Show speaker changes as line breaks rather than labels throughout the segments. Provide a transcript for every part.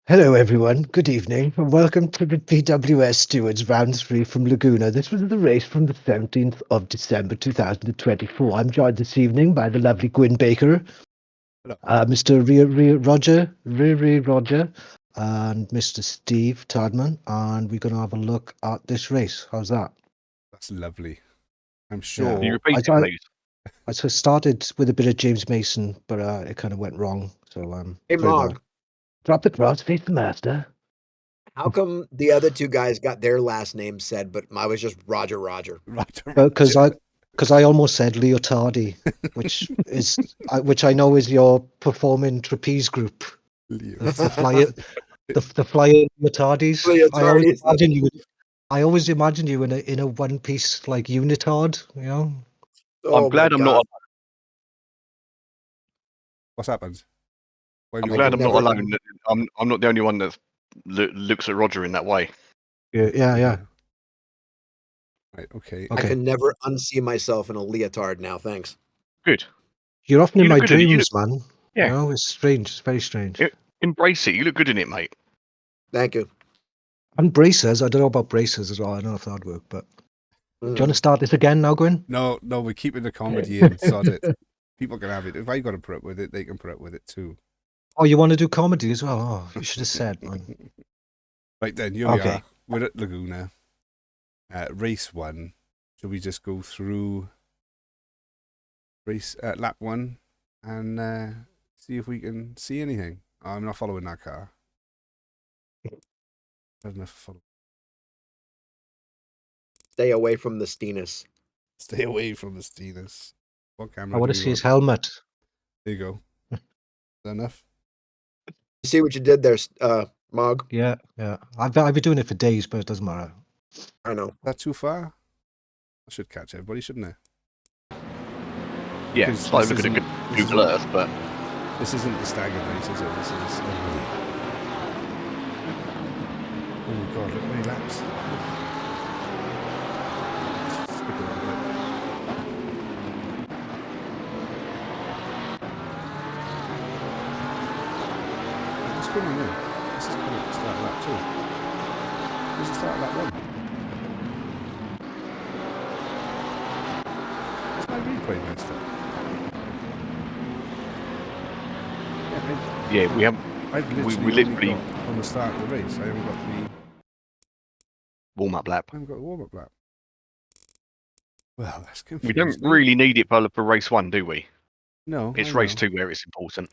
Hello, everyone. Good evening, and welcome to the PWS Stewards Round 3 from Laguna. This was the race from the 17th of December 2024. I'm joined this evening by the lovely Gwyn Baker,
Hello.
Mr. Roger, and Mr. Steve Tadman, and we're going to have a look at this race. How's that?
That's lovely. I'm sure.
You repeat it, please.
I started with a bit of James Mason, but it kind of went wrong. So
Hey,
very well.
Mog,
Drop the cross, face the master.
how come the other two guys got their last names said, but I was just Roger?
Right.
Because I almost said Leotardi, which which I know is your performing trapeze group. It's the flying Leotardis. I always imagine you in a one piece like unitard. You know.
Oh,
I'm glad I'm not.
What's happened?
I'm glad I'm not alone. I'm not the only one that looks at Roger in that way.
Yeah.
Right. Okay.
I can never unsee myself in a leotard now. Thanks.
Good.
You're often in my
look good in it.
dreams, man.
Yeah.
You know, it's strange. It's very strange.
Embrace it. You look good in it, mate.
Thank you.
And braces. I don't know about braces as well. I don't know if that'd work, but do you want to start this again now, Gwyn?
No, we're keeping the comedy in. Sod it. People can have it. If I got to put up with it, they can put up with it too.
Oh, you want to do comedy as well? Oh, you should have said, man.
Right then, here we are. We're at Laguna. Race 1. Should we just go through lap 1 and see if we can see anything? Oh, I'm not following that car. Doesn't have to follow.
Stay away from the steenus.
Stay away from the steenus. What camera?
I want to see his helmet.
There you go. Is that enough?
You see what you did there, Mog?
Yeah. I've been doing it for days, but it doesn't matter.
I know.
Is that too far? I should catch everybody, shouldn't I?
Yeah, it's like looking at Google Earth, but
this isn't the staggered race, is it? This is everybody. Oh my god, look how many laps. Skip it a little bit. What's going on there? This is going to start lap 2. This is start lap 1. Is my replay messed up?
Yeah, we have.
I've literally got on the start of the race. I haven't got the
warm-up lap.
I haven't got the warm-up lap. Well, that's confusing.
We don't really need it for race 1, do we?
No.
It's race 2 where it's important.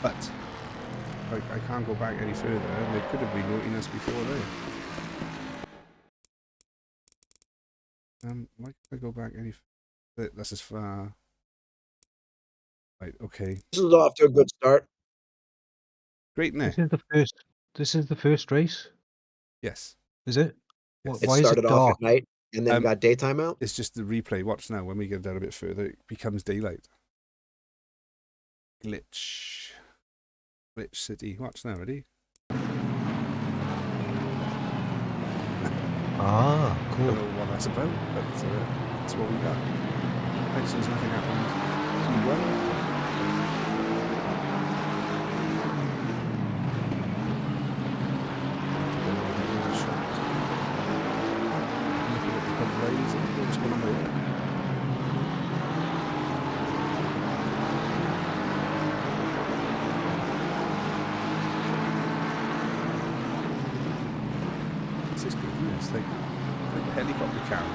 But I can't go back any further. They could have been noting us before there. Why can't I go back any further? That's as far. Right, okay.
This is off to a good start.
Great, Nick.
This is the first race?
Yes.
Is it?
Yes.
It started off at night and then got daytime out?
It's just the replay. Watch now. When we get down a bit further, it becomes daylight. Glitch City. Watch now, ready?
Ah, cool.
I don't know what that's about, but that's what we got. Right, so there's nothing happened. T1. This is good, isn't it? It's like a helicopter cam.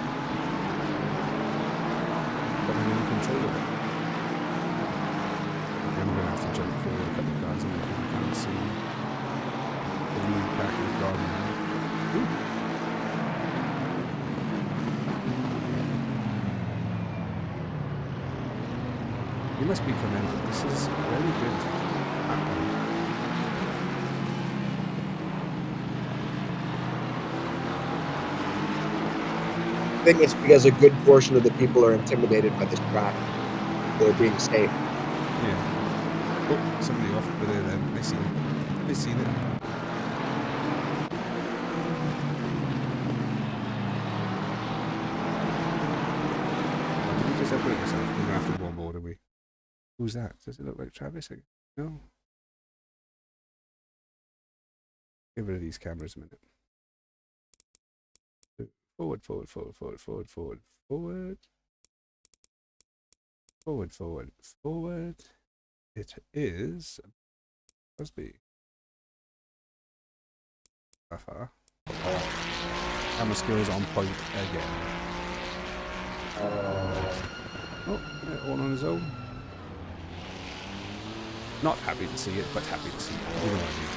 But I'm in control of it. I'm going to have to jump forward a couple of cars and I can't see the lead back is gone now. Ooh. You must be commended. This is very good.
I think it's because a good portion of the people are intimidated by this track. They're being safe.
Yeah. Oh, somebody off over there then. I seen it. Did we just separate yourself? We're going to have to one more, do we? Who's that? Does it look like Travis? No? Get rid of these cameras a minute. Forward, forward, forward, forward, forward, forward, forward. Forward, forward, forward. It is must be far. Camera skills on point again. Oh, yeah, all on his own. Not happy to see it, but happy to see it. You know what I mean.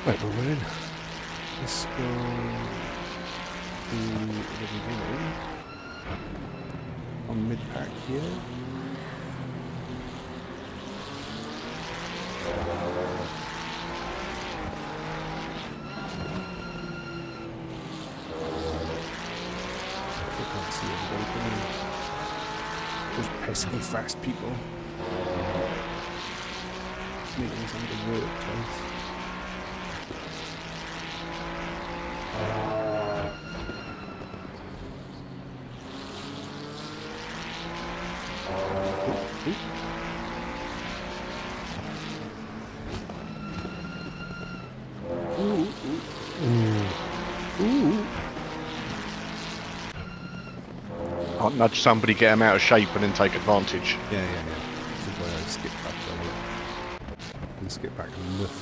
Right, but we're in. Let's go to the beginning. On mid-pack here. I can't see everybody coming. Those pesky fast people. Making something work twice.
Can't nudge somebody, get them out of shape, and then take advantage.
Yeah. This is where I skip back a little. And skip back enough.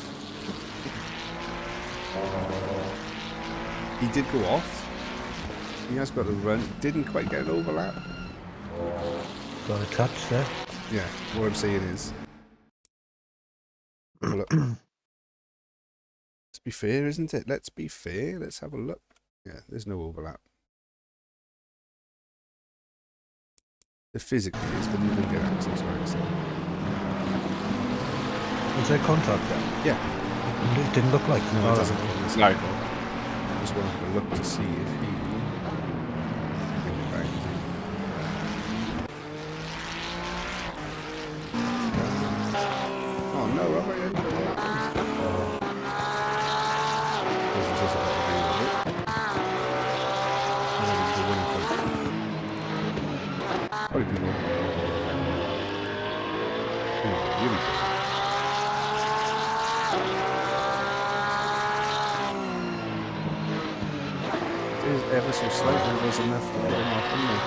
He did go off. He has got a run. Didn't quite get an overlap.
Got a touch there.
Yeah, what I'm saying is, have a look. Let's be fair, isn't it? Let's be fair. Let's have a look. Yeah, there's no overlap. The physically is, but you can get access, right? So.
Was there contact there?
Yeah.
It didn't look like.
No, it doesn't.
No.
Just wanted to look to see if he. Oh no, I'm right. Probably people. Here we go. It is ever so slightly, there's enough to put him off, isn't there?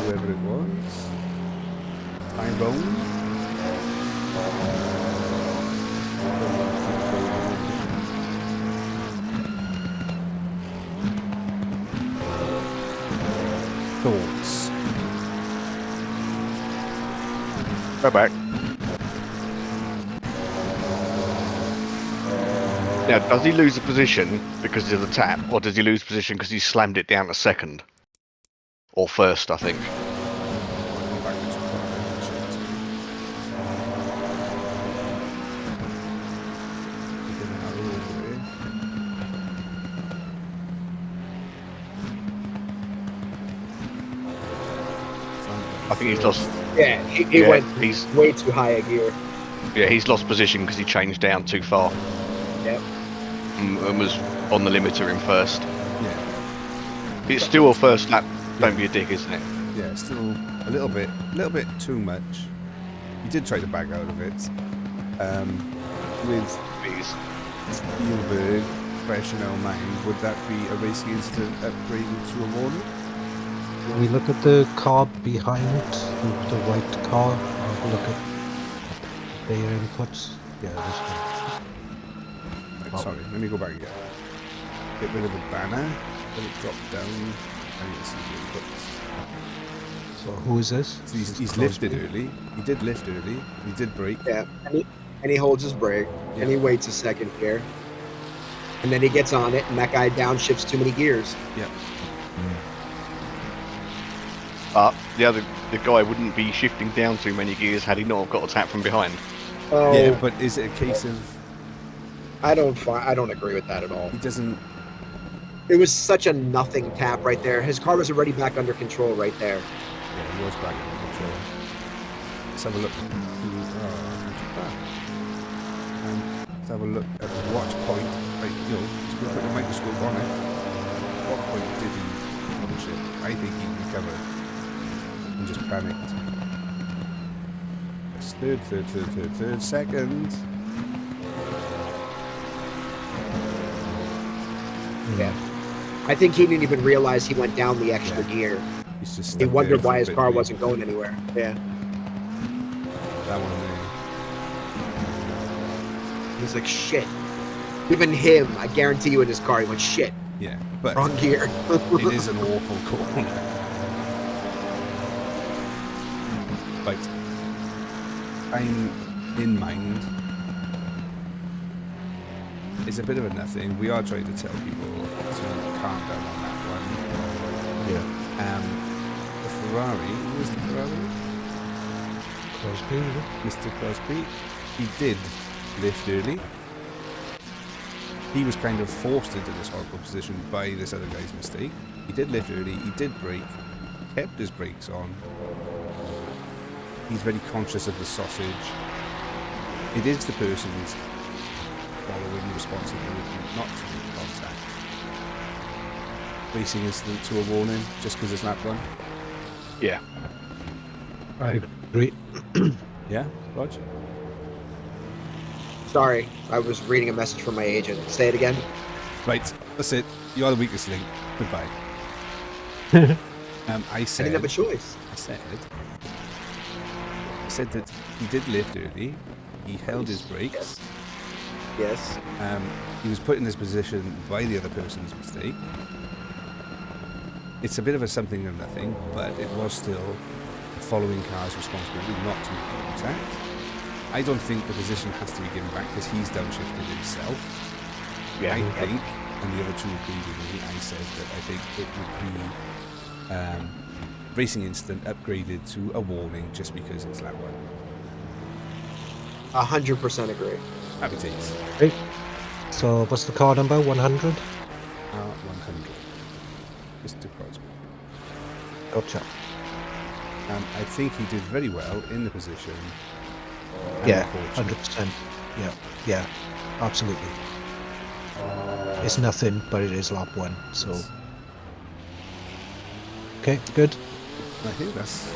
Whoever it was. Tyrone. Thoughts.
Go back. Now, does he lose a position because of the tap, or does he lose position because he slammed it down to second? Or first, I think. I think he's lost.
Yeah, he went way too high a gear.
Yeah, he's lost position because he changed down too far.
Yep.
And was on the limiter in first.
Yeah.
It's still a first lap. Don't be a dick, isn't it?
Yeah, still a little bit too much. He did try to back out of it. With Spielberg fresh in our mind, would that be a racing incident upgraded to a warning?
When we look at the car behind, the white car, have a look at their inputs. Yeah, this one.
Right, sorry, let me go back again. Get rid of the banner, let it drop down, and you can see the inputs.
So who is this?
So he's lifted early. He did lift early. He did brake.
Yeah, and he holds his brake,
Yeah.
and he waits a second here. And then he gets on it, and that guy downshifts too many gears.
Yeah.
But the guy wouldn't be shifting down too many gears had he not got a tap from behind.
Oh,
Yeah, but is it a case of
I don't agree with that at all.
he doesn't?
It was such a nothing tap right there. His car was already back under control right there.
Yeah, he was back in control. Let's have a look. Let's have a look at the watch point. Like, just go put the microscope on it. What point did he bullshit. I think he recovered and just panicked. That's third, second.
Yeah. I think he didn't even realize he went down the extra gear.
He's just
He
stuck
wondered
there
why
for a
his
bit,
car
really.
wasn't going anywhere. Yeah.
That one there.
He's like, shit. Even him, I guarantee you in his car, he went, shit,
Yeah, but
wrong gear.
it is an awful corner. Right. I'm in mind. It's a bit of a nothing. We are trying to tell people to calm down on that one.
Yeah.
The Ferrari, who was the Ferrari?
Crosby, is it?
Mr. Crosby. He did lift early. He was kind of forced into this horrible position by this other guy's mistake. He did lift early, he did brake, kept his brakes on. He's very conscious of the sausage. It is the person's following responsibility not to make contact. Racing incident to a warning just because it's lap one.
Yeah.
I agree.
Yeah, Roger?
Sorry, I was reading a message from my agent. Say it again.
Right, that's it. You are the weakest link. Goodbye. I
I
said.
didn't have a choice.
I said that he did lift early. He held his brakes.
Yes.
He was put in this position by the other person's mistake. It's a bit of a something or nothing, but it was still the following car's responsibility not to make contact. I don't think the position has to be given back because he's downshifted himself.
Yeah.
I think, and the other two agreed with me, I said that I think it would be racing incident upgraded to a warning just because it's lap one.
100% agree.
Happy days.
Okay. So what's the car number? 100?
100. Mr. Crosby.
Gotcha.
I think he did very well in the position.
Yeah,
Unfortunate.
100%. Yeah, yeah, absolutely. It's nothing, but it is lap one, so.
Yes.
Okay, good.
I think that's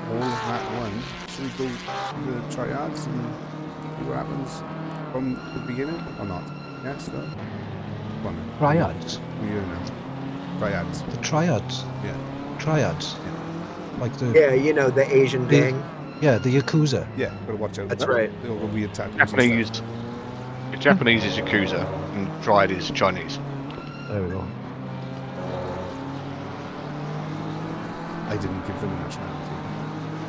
all of that one. Should we go to the triads and see what happens from the beginning or not? Yes, no? Come on then.
Triads?
We're here now. Triads.
The triads?
Yeah.
Triads?
Yeah.
Like the,
Yeah, you know, the Asian gang.
yeah, the Yakuza.
Yeah, gotta watch out.
That's right.
They all got weird tattoos
Japanese.
and stuff.
Japanese is Yakuza, and Triad is Chinese.
There we go.
I didn't give them a nationality.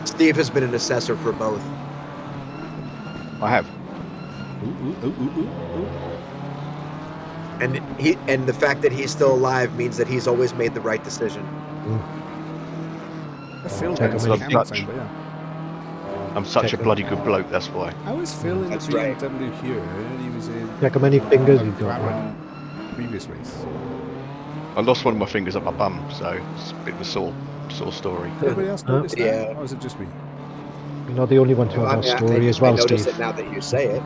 Steve has been an assessor for both.
I have.
Ooh.
And the fact that he's still alive means that he's always made the right decision.
I feel
Take
that's
a
a
minute.
camera time, but yeah.
I'm such
Check
a bloody good bloke, that's why.
I was Phil in the
That's right.
BMW here, and he was in
Check how many fingers you've got.
McLaren previous race.
I lost one of my fingers up my bum, so it's a bit of a sore story.
Anybody else notice that?
Yeah.
Or is it just me?
You're not the only one to have that story as well,
I notice
Steve.
it now that you say it.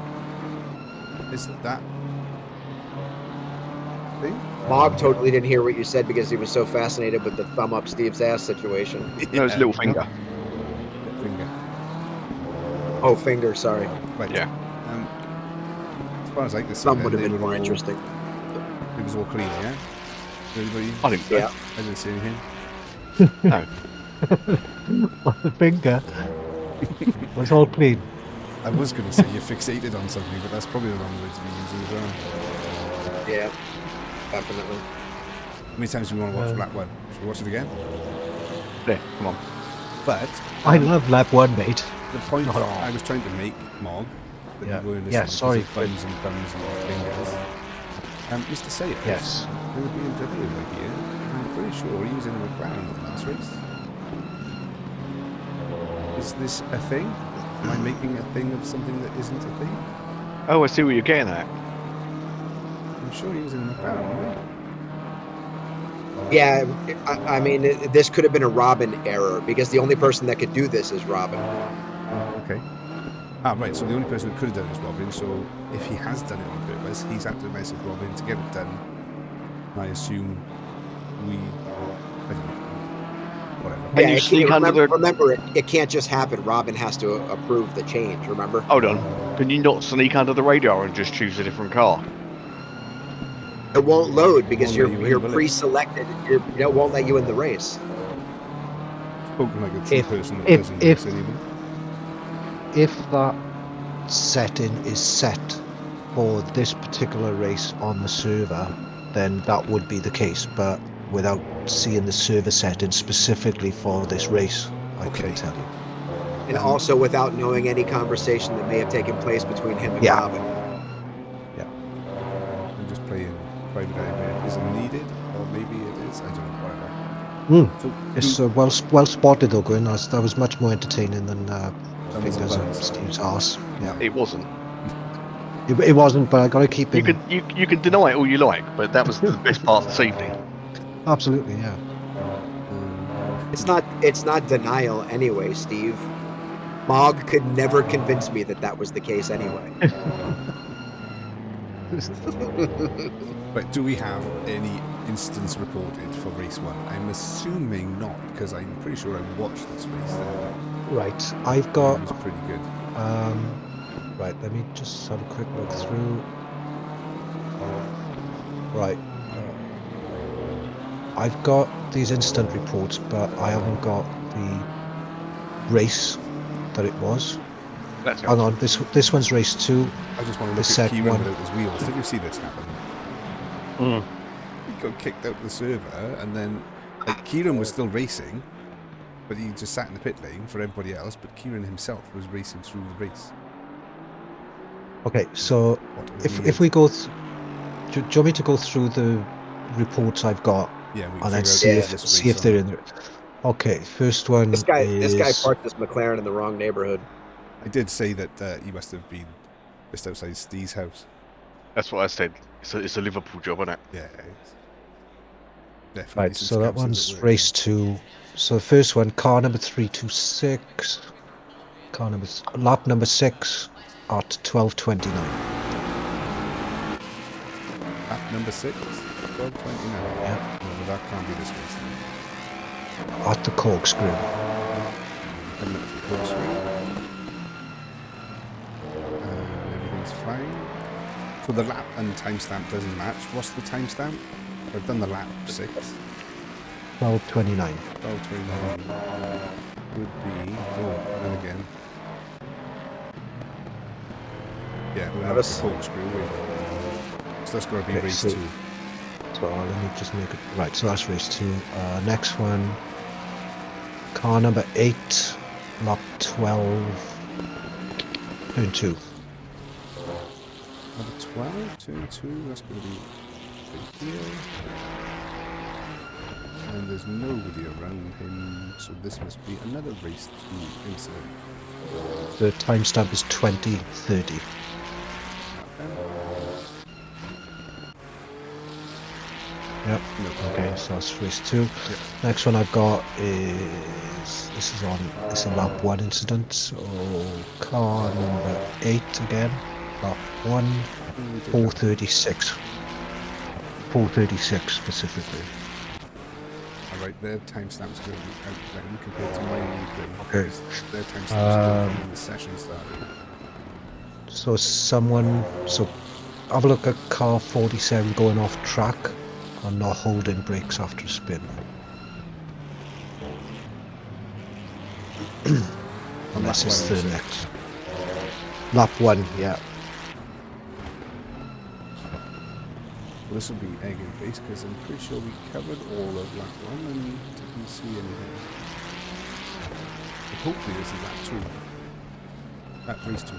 Is that thing?
Mog totally didn't hear what you said because he was so fascinated with the thumb up Steve's ass situation.
No, it's little finger.
Finger.
Oh, finger, sorry.
Right.
Yeah.
As far as I can see,
Thumb
then
would have
they
been
were
more
all-
interesting.
It was all clean, yeah? Everybody?
I think so.
Yeah.
I didn't see anything.
No.
The finger was all clean.
I was going to say you're fixated on something, but that's probably the wrong word to be using as well.
Yeah, definitely.
How many times do we want to watch Black One? Should we watch it again?
There, come on.
But
I love lap one, mate.
the point
Not at all.
I was trying to make, Mog, that
Yeah.
you weren't
Yeah,
listening
sorry,
because of thumbs and thumbs and fingers. Mr. Sayers,
Yes.
in the BMW right here, I'm pretty sure he was in a McLaren in the last race. Is this a thing? Am I making a thing of something that isn't a thing?
Oh, I see what you're getting at.
I'm sure he was in a McLaren, wasn't
Yeah, I mean, this could have been a Robin error because the only person that could do this is Robin.
he? Okay. Ah, right, so the only person who could have done it is Robin, so if he has done it on purpose, he's had to message Robin to get it done. I assume we, I don't know, whatever.
Can you sneak under the?
Remember, it can't just happen. Robin has to approve the change. Remember?
Hold on. Can you not sneak under the radar and just choose a different car?
It won't load because
Won't let you in,
you're
will it?
pre-selected. It won't let you in the race.
Spoken like a true
If-
person that
if-
doesn't
if-
race anymore.
If that setting is set for this particular race on the server, then that would be the case. But without seeing the server setting specifically for this race, I
Okay.
couldn't tell you.
And also without knowing any conversation that may have taken place between him and
Yeah.
Robin.
I'm just playing private eye where it isn't needed, or maybe it is. I don't know, whatever. So
It's well spotted though, Gwyn. That was much more entertaining than
Guns and
fingers up
buns.
Steve's arse. Yeah,
It wasn't.
it wasn't, but I got to keep
You
it.
can you can deny it all you like, but that was the best part of this evening.
Absolutely, yeah.
It's not denial anyway, Steve. Mog could never convince me that was the case anyway.
But do we have any instance reported for race 1? I'm assuming not, because I'm pretty sure I watched this race.
Right, I've
It
got.
was pretty good.
Right, let me just have a quick look through. Right, I've got these instant reports, but I haven't got the race that it was.
That's
Hang on, this one's race 2.
I just want to
The
look at
second
Kieran
one.
without his wheels. Did you see this happen? He got kicked out of the server, and then like Kieran was still racing, but he just sat in the pit lane for everybody else. But Kieran himself was racing through the race.
Okay, so
What
if we go, do you want me to go through the reports I've got
yeah, we can
and then
figure out
see if they're in there? Okay, first one
This guy
is
parked his McLaren in the wrong neighborhood.
I did say that he must have been just outside Steve's house.
That's what I said. It's a Liverpool job, isn't it?
Yeah, it's definitely.
right.
some
So that
scouts in
one's
it,
race 2. So the first one, car number 326, lap number 6 at 12:29
Lap number 6, 12:29.
Yeah.
No, that can't be this race then.
at the corkscrew.
Coming up to the corkscrew. Everything's fine. So the lap and timestamp doesn't match. What's the timestamp? I've done the lap 6.
12:29.
12:29 would be. Oh, and again. Yeah, we're not at the corkscrew. So that's got to be
Okay,
race
so-
2.
So let me just make it right. So that's race 2. Next one, car number 8, lap 12, turn 2.
Number 12, turn 2. That's going to be right here. And there's nobody around him, so this must be another race 2 incident.
The timestamp is 20:30. Yep.
No.
Okay, so that's race 2.
Yep.
Next one I've got is it's a lap 1 incident. So car number 8 again, lap 1, 4:36. 4:36 specifically.
Alright, their timestamp's going to be out then compared to mine and Grim.
Okay.
Their timestamp's going from when the session started.
So have a look at car 47 going off track and not holding brakes after a spin. Unless
lap
it's
one,
the
you say?
next. Lap 1, yeah.
Well, this will be egg and base because I'm pretty sure we covered all of lap 1 and didn't see anything. But hopefully this is lap 2. Lap race 2.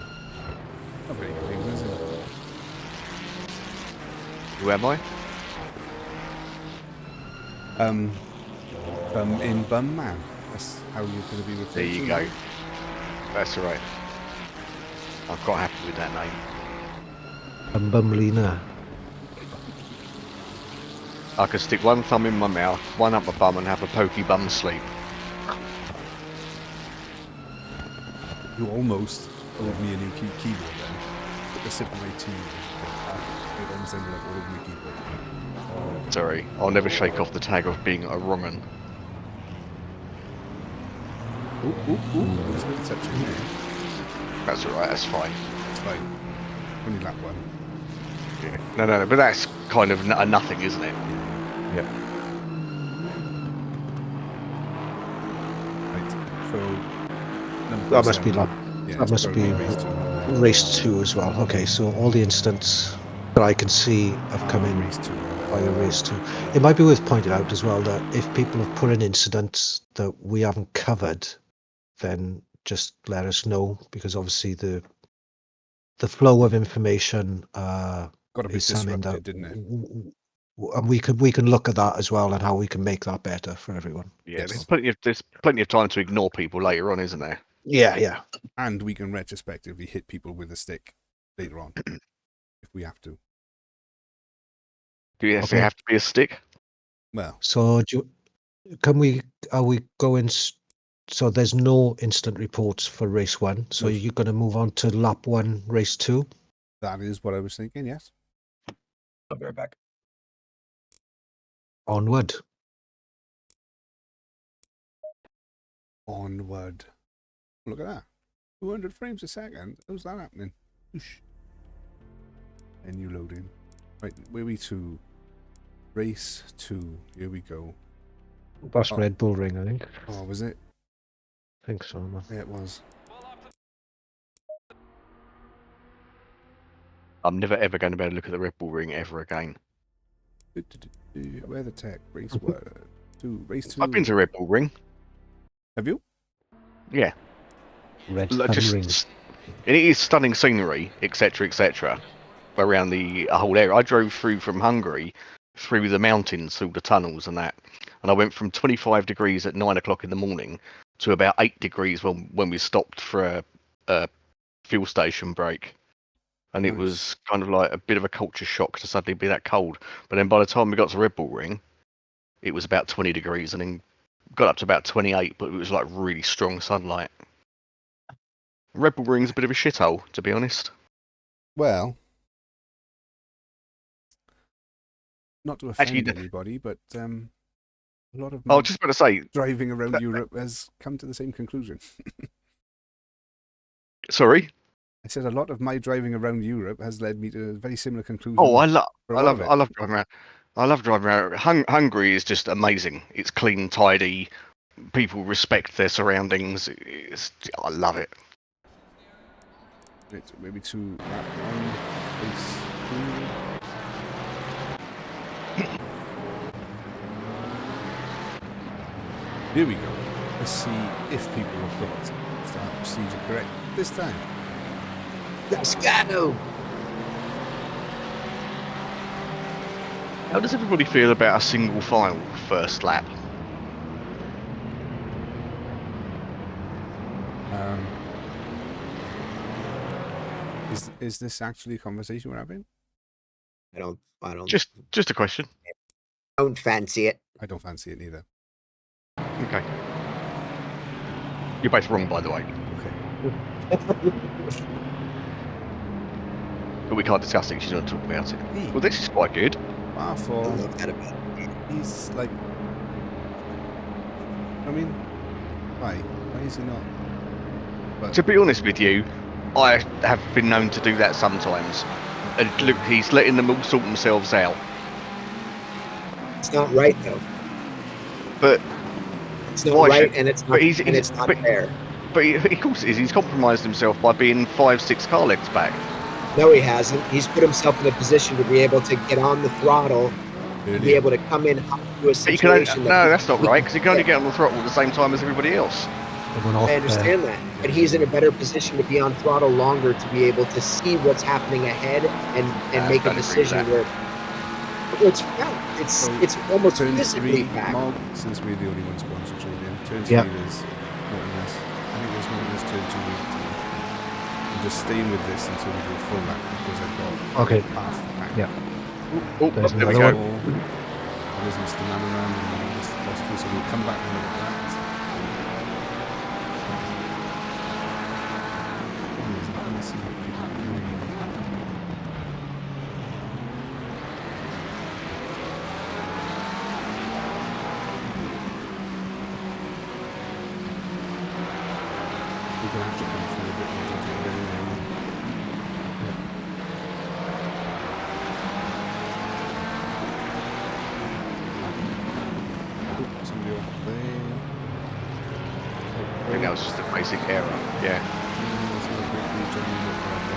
Not very good, is it?
Who am I?
In Bum Man. That's how you're going to be referred to.
There you go. That's all right. I'm quite happy with that name.
Bumlina.
I could stick one thumb in my mouth, one up my bum, and have a pokey bum sleep.
You almost owed me a new keyboard then. Took a sip of my tea. It almost ended up all over my keyboard.
Sorry, I'll never shake off the tag of being a wrong-un.
Ooh, there's a bit of touching there.
That's alright, that's fine.
It's fine. Only lap one.
Yeah. No, but that's kind of a nothing, isn't it?
Yeah.
Right, so... number
That must be
7.
lap.
Yeah,
That
it's
must
gotta
be
race 2.
race 2 as well. Okay, so all the instants that I can see have come in
Race 2.
via race 2. It might be worth pointing out as well that if people have put in incidents that we haven't covered, then just let us know, because obviously the flow of information
Got a bit
is something that
disrupted, didn't it?
and we can look at that as well and how we can make that better for everyone.
Yeah,
Yes.
there's plenty of time to ignore people later on, isn't there?
Yeah.
And we can retrospectively hit people with a stick later on, if we have to.
Do you actually have to be a stick?
Well,
So are we going? So there's no instant reports for race 1. So
No.
you're going to move on to lap 1, race 2.
that is what I was thinking, yes.
I'll be right back.
Onward.
Onward. Look at that. 200 frames a second. How's that happening? Whoosh. Menu loading. Right, where are we to? Race 2. Here we go.
That's
Oh.
Red Bull Ring, I think.
Oh, was it?
I think so. Man.
Yeah, it was.
I'm never ever going to be able to look at the Red Bull Ring ever again.
Where the tech? Race 1. 2. Race 2.
I've been to Red Bull Ring.
Have you?
Yeah.
Red
Like,
Sun Ring.
And it is stunning scenery, etc., around the whole area. I drove through from Hungary, through the mountains, through the tunnels and that, and I went from 25 degrees at 9 o'clock in the morning to about 8 degrees when we stopped for a fuel station break. And it
Nice.
was kind of like a bit of a culture shock to suddenly be that cold. But then by the time we got to Red Bull Ring, it was about 20 degrees, and then got up to about 28, but it was like really strong sunlight. Red Bull Ring's a bit of a shithole, to be honest.
Well, not to offend
Actually,
anybody, but a lot of
I
my
was just about to say,
driving around Europe has come to the same conclusion.
sorry.
I said a lot of my driving around Europe has led me to a very similar conclusion.
Oh, I
love
love driving around. I love driving around. Hungary is just amazing. It's clean, tidy. People respect their surroundings. I love it.
Right, maybe to lap 1, race 2. Here we go. Let's see if people have got start procedure correct this time.
Scano!
How does everybody feel about a single file first lap?
Is this actually a conversation we're having?
I don't
Just a question.
don't fancy it.
I don't fancy it neither.
Okay. You're both wrong, by the way.
Okay.
But we can't discuss it because you don't talk about it.
Hey.
Well, this is quite good.
I
Barfall,
love that about it.
he's like... I mean, why? Why is he not? But
To be honest with you, I have been known to do that sometimes. And look, he's letting them all sort themselves out.
It's not right though.
But
It's not
Why
right,
should-
and it's not.
but he's-
and it's not
but-
fair.
But of course it is. He's compromised himself by being 5-6 car lengths back.
No, he hasn't. He's put himself in a position to be able to get on the throttle, to be able to come in up to a
But you can only,
situation.
no, that's not right, because he can only get on the throttle at the same time as everybody else.
I understand that, but he's in a better position to be on throttle longer to be able to see what's happening ahead and make a
don't agree with
decision
that.
where it's fact. It's almost
turn
physically
3,
fact.
Mog, since we're the only ones concentrating. Turn 3
Yeah.
is naughtiness. I think there's naughtiness turn 2 week 3. I'm just staying with this until we do a full lap because I've got
Okay.
half the pack.
Yeah.
Oh,
There's
there we
another
go.
one.
There's Mr. Manaman and Mr. Foster, so we'll come back and look at that. Let me see if we can- gonna have to come through a bit more detail anyway. Oh, somebody off there.
I think that was just a basic error. Yeah.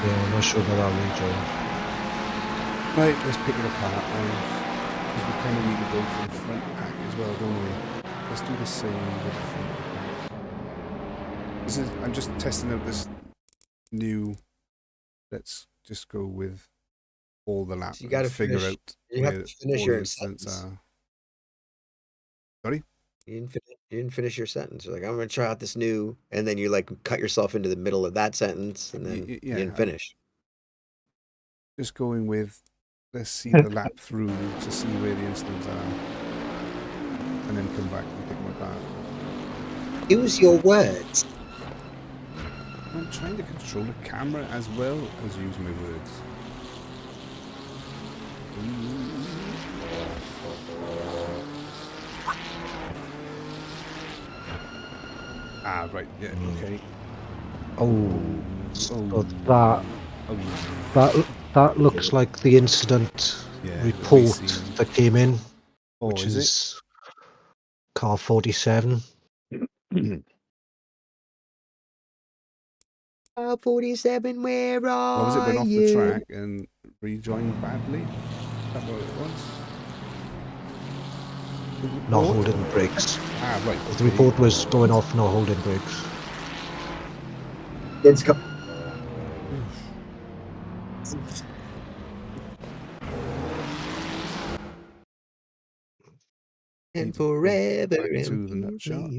Yeah, I'm not sure about that rejoin.
Right, let's pick it apart then. Because we kind of need to go for the front pack as well, don't we? Let's do the same with the front pack. I'm just testing out this new. Let's just go with all the lap.
So you got to
figure
finish.
out
You have
where
to finish
all
your
the incidents
sentence.
are. Sorry?
You didn't finish your sentence. You're like, I'm going to try out this new, and then you like cut yourself into the middle of that sentence, and then you didn't finish.
Just going with, let's see the lap through to see where the incidents are, and then come back and pick them apart.
Use your words.
I'm trying to control the camera as well as use my words. Ah, right, yeah, okay.
So that looks like the incident report that came in, which is car 47.
47, where are you?
What was it? Went off the track and rejoined badly? Is that what it was?
Not holding brakes.
Ah, right.
The report was going off, not holding brakes.
It's coming. And forever.
Back to the nut shot.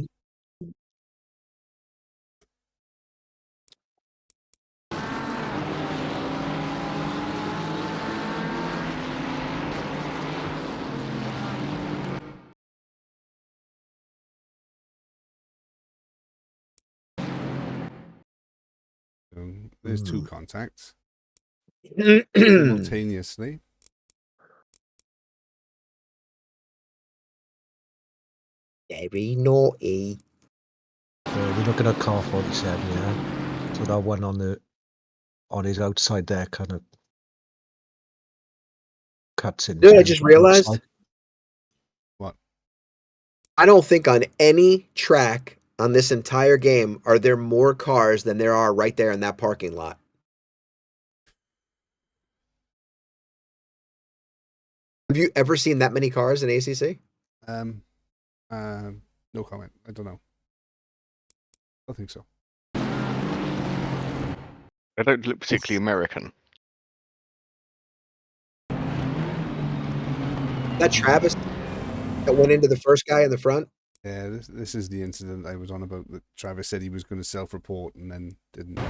There's two contacts simultaneously.
Very naughty.
We're looking at car 47, yeah. So that one on his outside there kind of cuts in.
You know what I just realized?
What?
I don't think on any track on this entire game are there more cars than there are right there in that parking lot. Have you ever seen that many cars in ACC?
No comment. I don't know. I think so.
They don't look particularly American.
That Travis that went into the first guy in the front?
Yeah, this is the incident I was on about that Travis said he was going to self-report and then didn't. So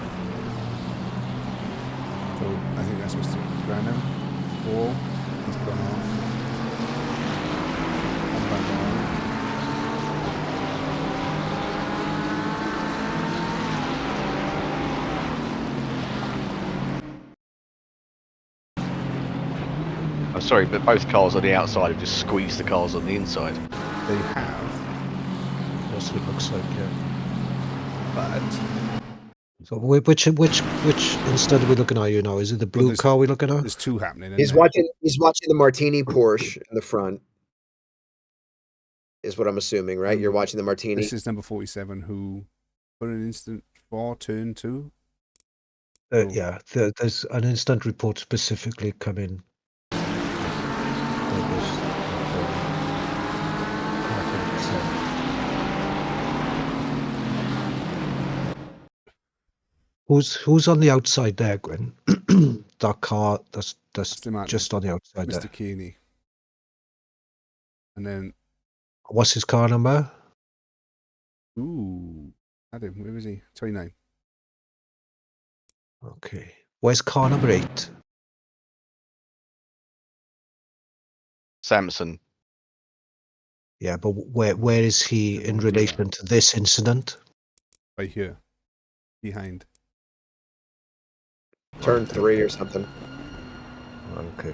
I think that's Mr. Grano. Or he's gone off. Come back on.
I'm sorry, but both cars on the outside have just squeezed the cars on the inside.
They have.
That's what it looks like, yeah.
But
so which instead are we looking at you now? Is it the blue car we're looking at?
There's two happening.
He's watching the Martini Porsche in the front. Is what I'm assuming, right? You're watching the Martini.
This is number 47 who put an instant for turn 2.
Yeah, there's an instant report specifically coming. Who's on the outside there, Gwen? That car that's just on the outside there.
Mr. Keeney. And then
what's his car number?
Ooh, Adam, where is he? 29.
Okay. Where's car number 8?
Samson.
Yeah, but where is he in relation to this incident?
Right here. Behind.
Turn 3 or something.
Okay.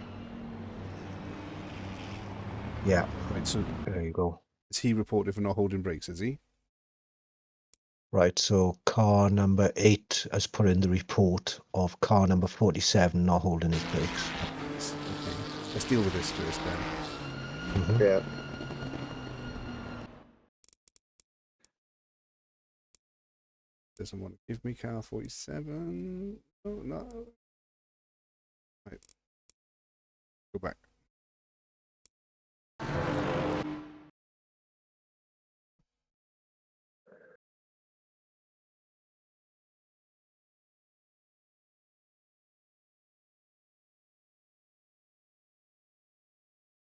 Yeah.
Right, so
there you go.
Is he reported for not holding brakes, is he?
Right, so car number 8 has put in the report of car number 47 not holding his brakes.
Okay. Let's deal with this first then.
Mhm.
Yeah.
Doesn't want to give me car 47. Oh, no. Right. Go back.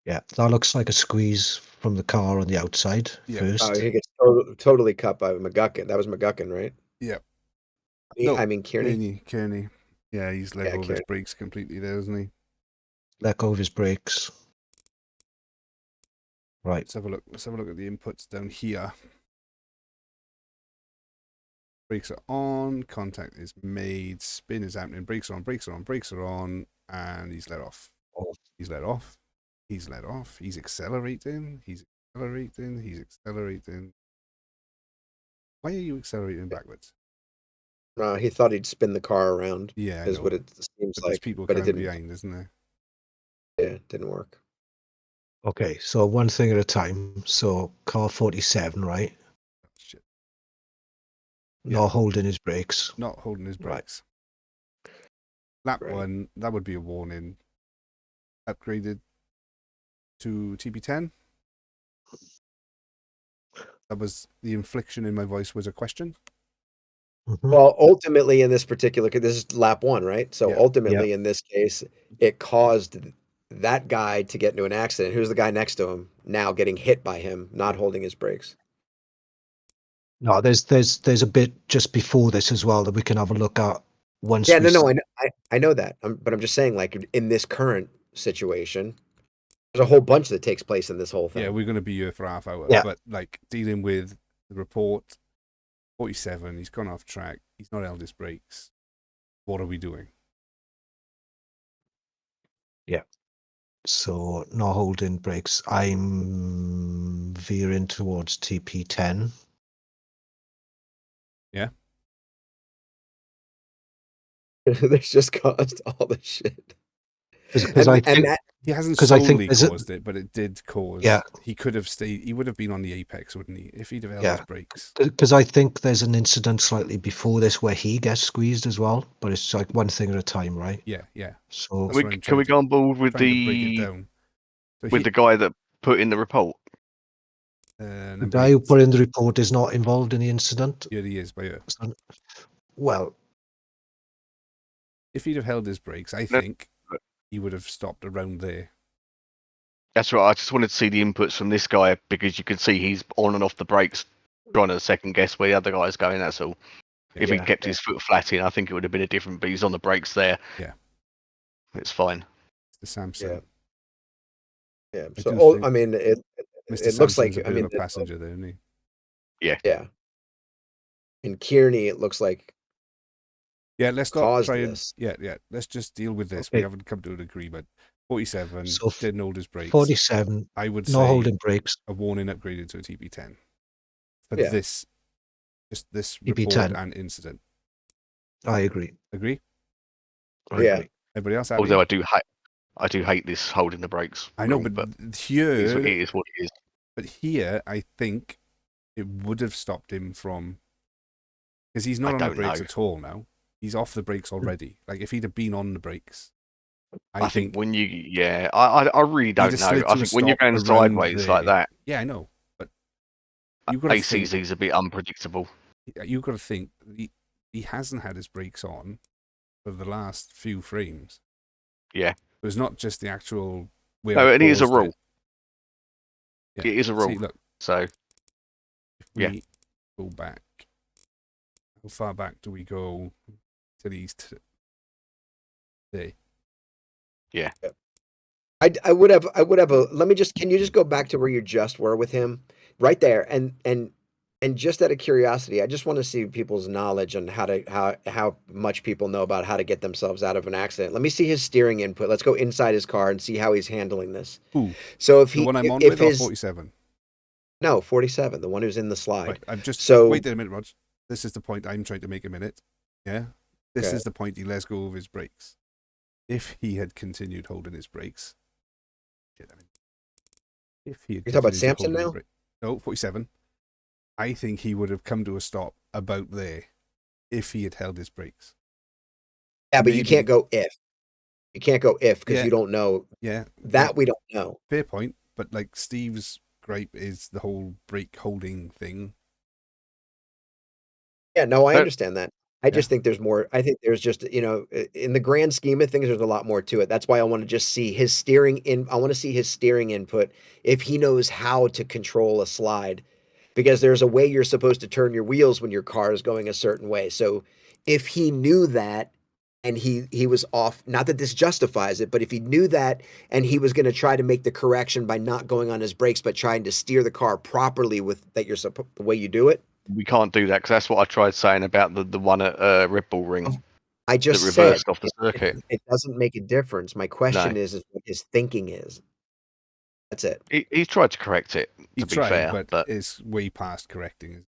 Yeah, that looks like a squeeze from the car on the outside
Yeah.
first.
Oh, he gets totally cut by McGuckin. That was McGuckin, right?
Yeah.
I mean Kearney.
Kearney. Yeah, he's let go of his
Kearney.
brakes completely there, isn't he?
Let go of his brakes. Right.
Let's have a look. Let's have a look at the inputs down here. Brakes are on, contact is made, spin is happening, brakes are on, brakes are on, brakes are on, and he's let off.
Oh.
He's let off. He's let off. He's accelerating. He's accelerating. He's accelerating. Why are you accelerating backwards?
He thought he'd spin the car around.
Yeah, I
is
know.
what it seems
But there's
like.
people
But it
coming
didn't.
behind, isn't there?
Yeah, it didn't work.
Okay, so one thing at a time. So car 47, right?
Oh, shit.
Not
Yeah.
holding his brakes.
Not holding his
Right.
brakes. Lap
Right.
1, that would be a warning. Upgraded to TP10. That was the inflection in my voice was a question.
Mhm.
Well, ultimately, in this particular case, this is lap 1, right? So
Yeah.
ultimately, in this case, it caused that guy to get into an accident. Who's the guy next to him now getting hit by him, not holding his brakes?
No, there's a bit just before this as well that we can have a look at once
Yeah,
we
no, I know that. But I'm just saying, like in this current situation, there's a whole bunch that takes place in this whole thing.
Yeah, we're going to be here for half hour.
Yeah.
But like dealing with the report, 47, he's gone off track. He's not held his brakes. What are we doing?
Yeah. So not holding brakes. I'm veering towards TP10.
Yeah.
This just caused all the shit.
Because I think
that,
He hasn't
'Cause I think
solely
there's a-
caused it, but it did cause.
Yeah.
He could have stayed. He would have been on the apex, wouldn't he? If he'd have held
Yeah.
his brakes.
Because I think there's an incident slightly before this where he gets squeezed as well, but it's like one thing at a time, right?
Yeah, yeah.
So
That's what I'm
Can
trying
we
to-
go on board with
Trying to break it down. So
the guy that put in the report?
the
number
guy who
8.
put in the report is not involved in the incident.
Yeah, he is. But
Well,
if he'd have held his brakes, I
No.
think he would have stopped around there.
That's right. I just wanted to see the inputs from this guy because you can see he's on and off the brakes, trying to second guess where the other guy's going. That's all. If he kept his foot flat in, I think it would have been a different. But he's on the brakes there.
Yeah.
It's fine.
It's the Samsung.
Yeah.
I
So,
do think
I mean,
Mr.
it looks like
Samsung's a bit of a passenger there, isn't he?
Yeah.
In Kearney, it looks like
Yeah, let's not
caused
try and
this.
yeah. Let's just deal with this.
Okay.
We haven't come to an agreement. 47
So
didn't hold his brakes.
47,
I would
not
say
holding brakes.
a warning upgraded to a TP10 for
Yeah.
this, just this
TP10.
report and incident.
I agree.
Agree?
I
Yeah.
agree.
Everybody else happy?
Although I do hate this holding the brakes.
I know,
rule,
but here
it is what it is.
But here, I think it would have stopped him from, because he's not
I
on the
don't
brakes
know.
at all now. He's off the brakes already. Like if he'd have been on the brakes,
I think when you, I really don't know.
slid
I
to a
think when you're
stop
going
around
sideways like
there.
that,
Yeah, I know, but you got to think.
ACZ's a bit unpredictable.
You got to think he hasn't had his brakes on for the last few frames.
Yeah.
So it's not just the actual.
No, it is a rule.
Yeah.
It is a rule.
See, look.
So
If we go back, how far back do we go to the east? There.
Yeah. I would have let me just, can you just go back to where you just were with him right there? And just out of curiosity, I just want to see people's knowledge on how much people know about how to get themselves out of an accident. Let me see his steering input. Let's go inside his car and see how he's handling this.
Ooh,
so if
the
he,
one I'm on
if
with
his,
or 47?
no, 47, the one who's in the slide.
Right, I'm just
So
wait there a minute, Rog. this is the point I'm trying to make a minute. Yeah, this is the point he lets go of his brakes. If he had continued holding his brakes, if he had
You're talking about Samson now?
No, 47. I think he would have come to a stop about there if he had held his brakes.
Yeah, but you can't go if. You can't go if because you don't know.
Yeah,
that we don't know.
Fair point, but like Steve's gripe is the whole brake holding thing.
Yeah, no, I understand that. I just think there's more. I think there's just, in the grand scheme of things, there's a lot more to it. That's why I want to just see his steering in. I want to see his steering input if he knows how to control a slide, because there's a way you're supposed to turn your wheels when your car is going a certain way. So if he knew that and he was off, not that this justifies it, but if he knew that and he was going to try to make the correction by not going on his brakes, but trying to steer the car properly with that the way you do it.
We can't do that because that's what I tried saying about the one at Red Bull Ring.
I just
that
said
reversed off the circuit.
It doesn't make a difference. My question is what his thinking is. That's it.
He's tried to correct it.
He
To be
tried,
fair,
but it's way past correcting.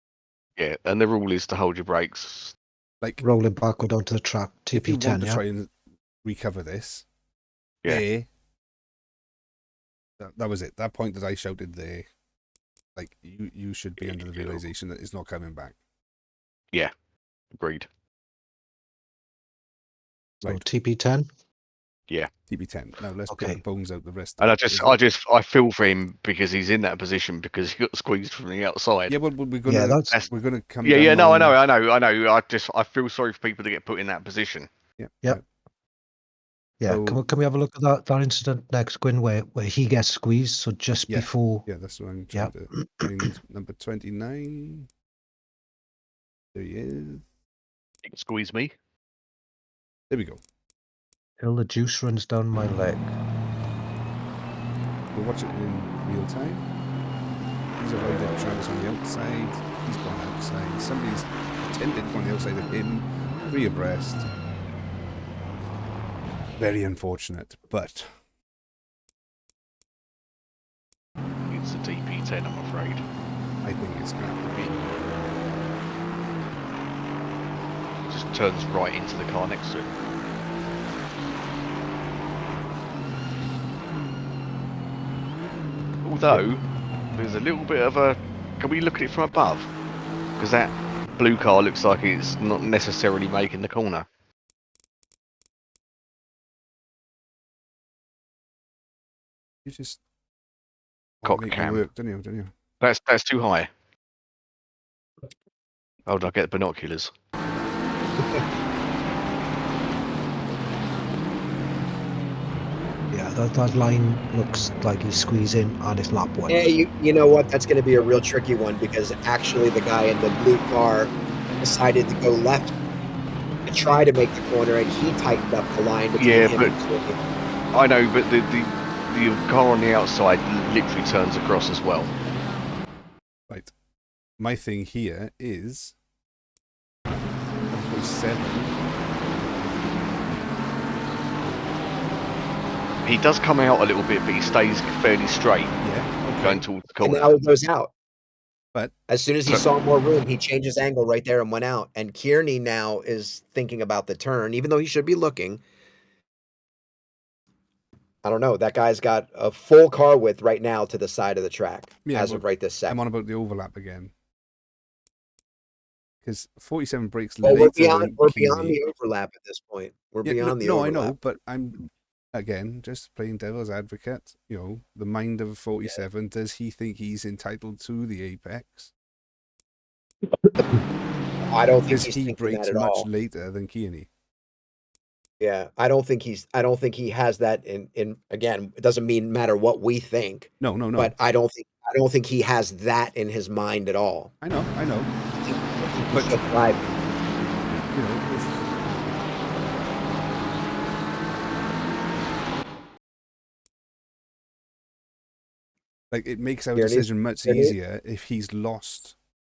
Yeah, and the rule is to hold your brakes.
Like
rolling backward onto the track. TP10.
If you want to try and recover this, that was it. That point that I shouted there, like you should be under the realization that it's not coming back.
Yeah, agreed.
So TP10.
Yeah,
TP10. Now let's get the bones out the rest.
And I feel for him because he's in that position because he got squeezed from the outside.
Yeah, well, we're gonna come.
Yeah, no, I know. I feel sorry for people to get put in that position.
Yeah.
Yep. Yeah,
So,
can we have a look at that incident next, Gwyn, where he gets squeezed? So just before.
Yeah, that's what I'm trying to find. Number 29. There he is.
You can squeeze me.
There we go.
Till the juice runs down my leg.
We'll watch it in real time. He's avoided Travis on the outside. He's gone outside. Somebody's attempted to go on the outside of him. 3 abreast. Very unfortunate, but
it's a TP10, I'm afraid.
I think it's going to have to be.
Just turns right into the car next to it. Although there's a little bit of a. Can we look at it from above? Because that blue car looks like it's not necessarily making the corner.
You just
cock cam.
Work, don't you?
That's too high. Oh, did I get the binoculars?
Yeah, that line looks like he's squeezing on his lap one.
Yeah, you know what? That's going to be a real tricky one because actually the guy in the blue car decided to go left to try to make the corner, and he tightened up the line between him and Sweeney.
I know, but the car on the outside literally turns across as well.
Right. My thing here is 1.7.
He does come out a little bit, but he stays fairly straight.
Yeah. Okay.
Going towards the corner.
And now he goes out.
But
as soon as he saw more room, he changed his angle right there and went out. And Kearney now is thinking about the turn, even though he should be looking. I don't know. That guy's got a full car width right now to the side of the track as of right this second.
I'm on about the overlap again. Because 47 breaks
later. We're beyond
Kearney.
the overlap at this point. We're beyond the overlap.
No, I know, but I'm again just playing devil's advocate. You know, the mind of 47. Does he think he's entitled to the apex?
I don't think he's
he breaks
that at
much
all.
later than Kearney.
Yeah, I don't think he has that in again, it doesn't matter what we think.
No.
But I don't think he has that in his mind at all.
I know.
But you
know, like it makes our decision much easier if he's lost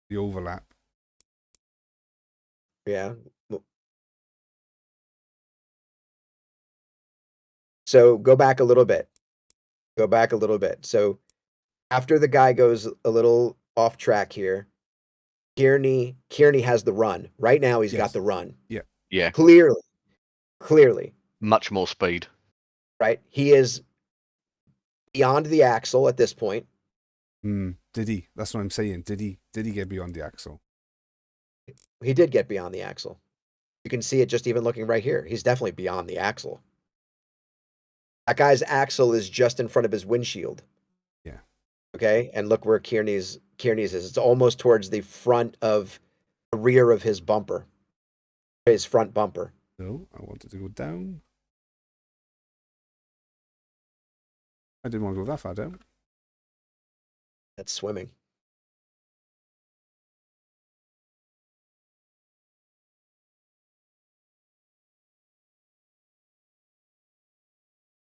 the overlap.
Yeah. So go back a little bit. So after the guy goes a little off track here, Kearney has the run. Right now he's got the run.
Yeah.
Clearly.
Much more speed.
Right? He is beyond the axle at this point.
Did he? That's what I'm saying. Did he get beyond the axle?
He did get beyond the axle. You can see it just even looking right here. He's definitely beyond the axle. That guy's axle is just in front of his windshield.
Yeah.
Okay, and look where Kearney's is. It's almost towards the front of the rear of his bumper, his front bumper.
No, I wanted to go down. I didn't want to go that far down.
That's swimming.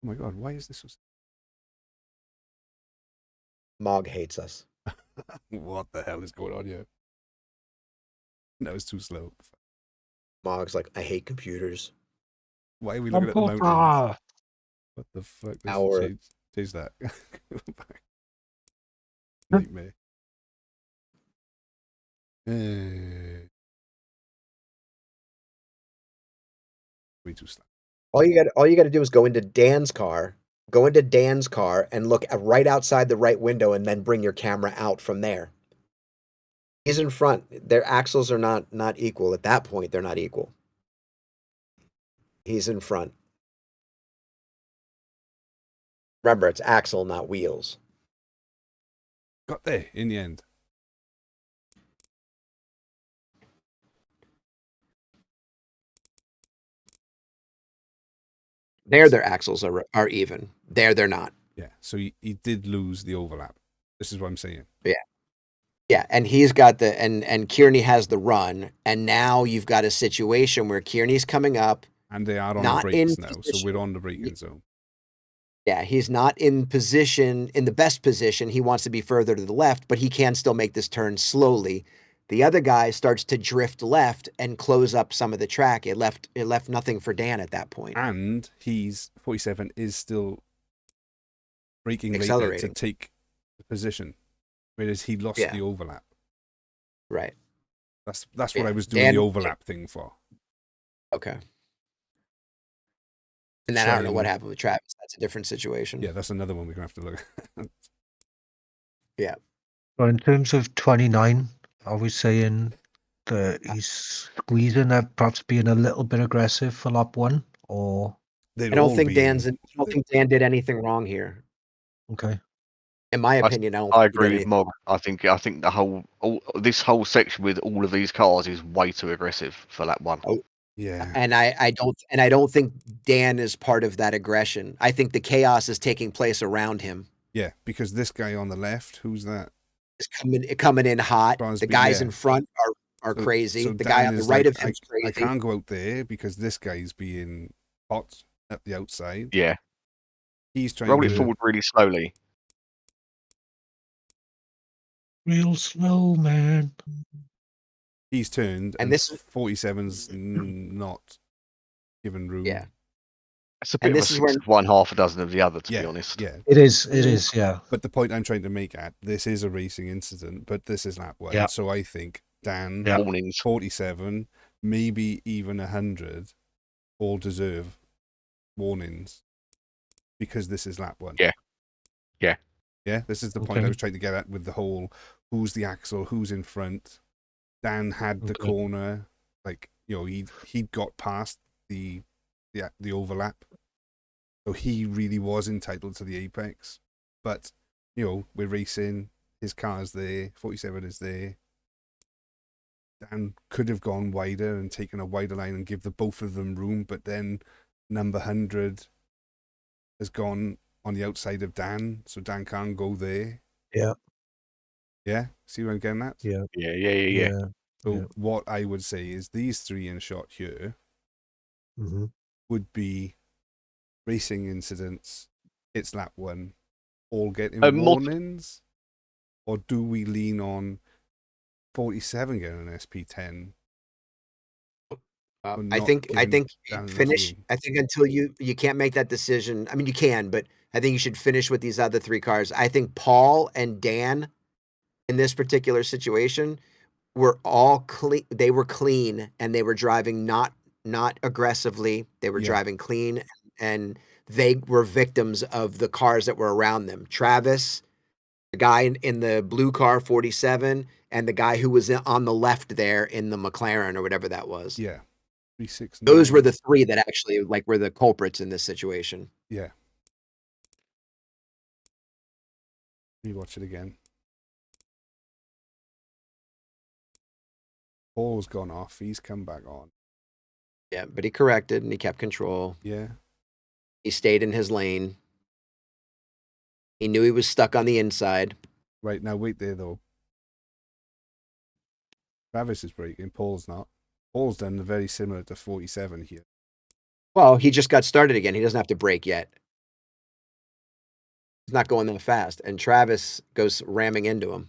Oh my God, why is this so...
Mog hates us.
What the hell is going on here? No, it's too slow.
Mog's like, I hate computers.
Why are we looking at the mountains? What the fuck?
Our...
Change that. Go back. Nightmare. Way too slow.
All you got to do is go into Dan's car and look right outside the right window and then bring your camera out from there. He's in front. Their axles are not equal. At that point, they're not equal. He's in front. Remember, it's axle, not wheels.
Got there in the end.
Their axles are even. They're not.
Yeah, so he did lose the overlap. This is what I'm saying.
Yeah, and he's got and Kearney has the run, and now you've got a situation where Kearney's coming up.
And they are on the brakes now, so we're on the braking zone.
Yeah, he's not in the best position. He wants to be further to the left, but he can still make this turn slowly. The other guy starts to drift left and close up some of the track. It left nothing for Dan at that point.
And he's 47 is still braking later to take the position, whereas he lost the overlap.
Right.
That's what I was doing the overlap thing for.
Okay. And then I don't know what happened with Travis. That's a different situation.
Yeah, that's another one we're going to have to look at.
Yeah.
Well, in terms of 29, are we saying that he's squeezing at perhaps being a little bit aggressive for lap one? Or
I don't think Dan did anything wrong here.
Okay.
In my opinion,
I agree with Mog. I think this whole section with all of these cars is way too aggressive for lap one.
Oh.
Yeah.
And I don't think Dan is part of that aggression. I think the chaos is taking place around him.
Yeah, because this guy on the left, who's that?
Is coming in hot. The guys in front are crazy. So the guy on the right of him is crazy.
I can't go out there because this guy's being hot at the outside.
Yeah.
He's trying
to roll it forward really slowly.
Real slow, man.
He's turned, and this 47's not given room.
Yeah,
it's a bit of a one half a dozen of the other, to be honest.
Yeah,
it is. Yeah.
But the point I'm trying to make this is a racing incident, but this is lap one. Yeah. So I think Dan, 47, maybe even 100, all deserve warnings because this is lap one.
Yeah.
This is the point I was trying to get at with the whole who's the axle, who's in front. Dan had the corner, he'd got past the overlap, so he really was entitled to the apex. But we're racing. His car's there. 47 is there. Dan could have gone wider and taken a wider line and give the both of them room, but then number 100 has gone on the outside of Dan, so Dan can't go there.
Yeah.
Yeah, see what I'm getting at?
Yeah.
So what I would say is these three in shot here would be racing incidents. It's lap one, all getting warnings, or do we lean on 47 getting an SP10?
I think finish. I think until you can't make that decision. I mean, you can, but I think you should finish with these other three cars. I think Paul and Dan in this particular situation were all clean. They were clean, and they were driving not aggressively. They were driving clean, and they were victims of the cars that were around them. Travis, the guy in the blue car 47, and the guy who was on the left there in the McLaren or whatever that was.
Yeah. 369.
Those were the three that actually were the culprits in this situation.
Yeah. Let me watch it again. Paul's gone off. He's come back on.
Yeah, but he corrected and he kept control.
Yeah.
He stayed in his lane. He knew he was stuck on the inside.
Right, now wait there, though. Travis is braking. Paul's not. Paul's done very similar to 47 here.
Well, he just got started again. He doesn't have to brake yet. He's not going that fast. And Travis goes ramming into him.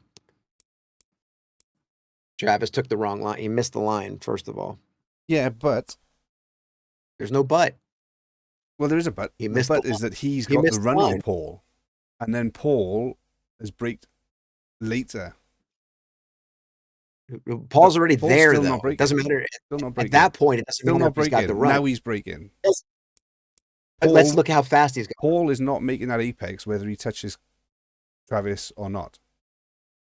Travis took the wrong line. He missed the line, first of all.
Yeah, but...
There's no but.
Well, there is a but.
He
The
missed
but
the
is that he's
he
got the
missed the
run
line.
on Paul. And then Paul has braked later.
Paul's already
Paul's
there,
still
though.
not braking.
It doesn't matter.
Still not
At
braking.
that point, it doesn't
Still
matter
not
if he's got the
braking.
run.
Now he's braking.
But let's look at how fast he's going.
Paul is not making that apex whether he touches Travis or not.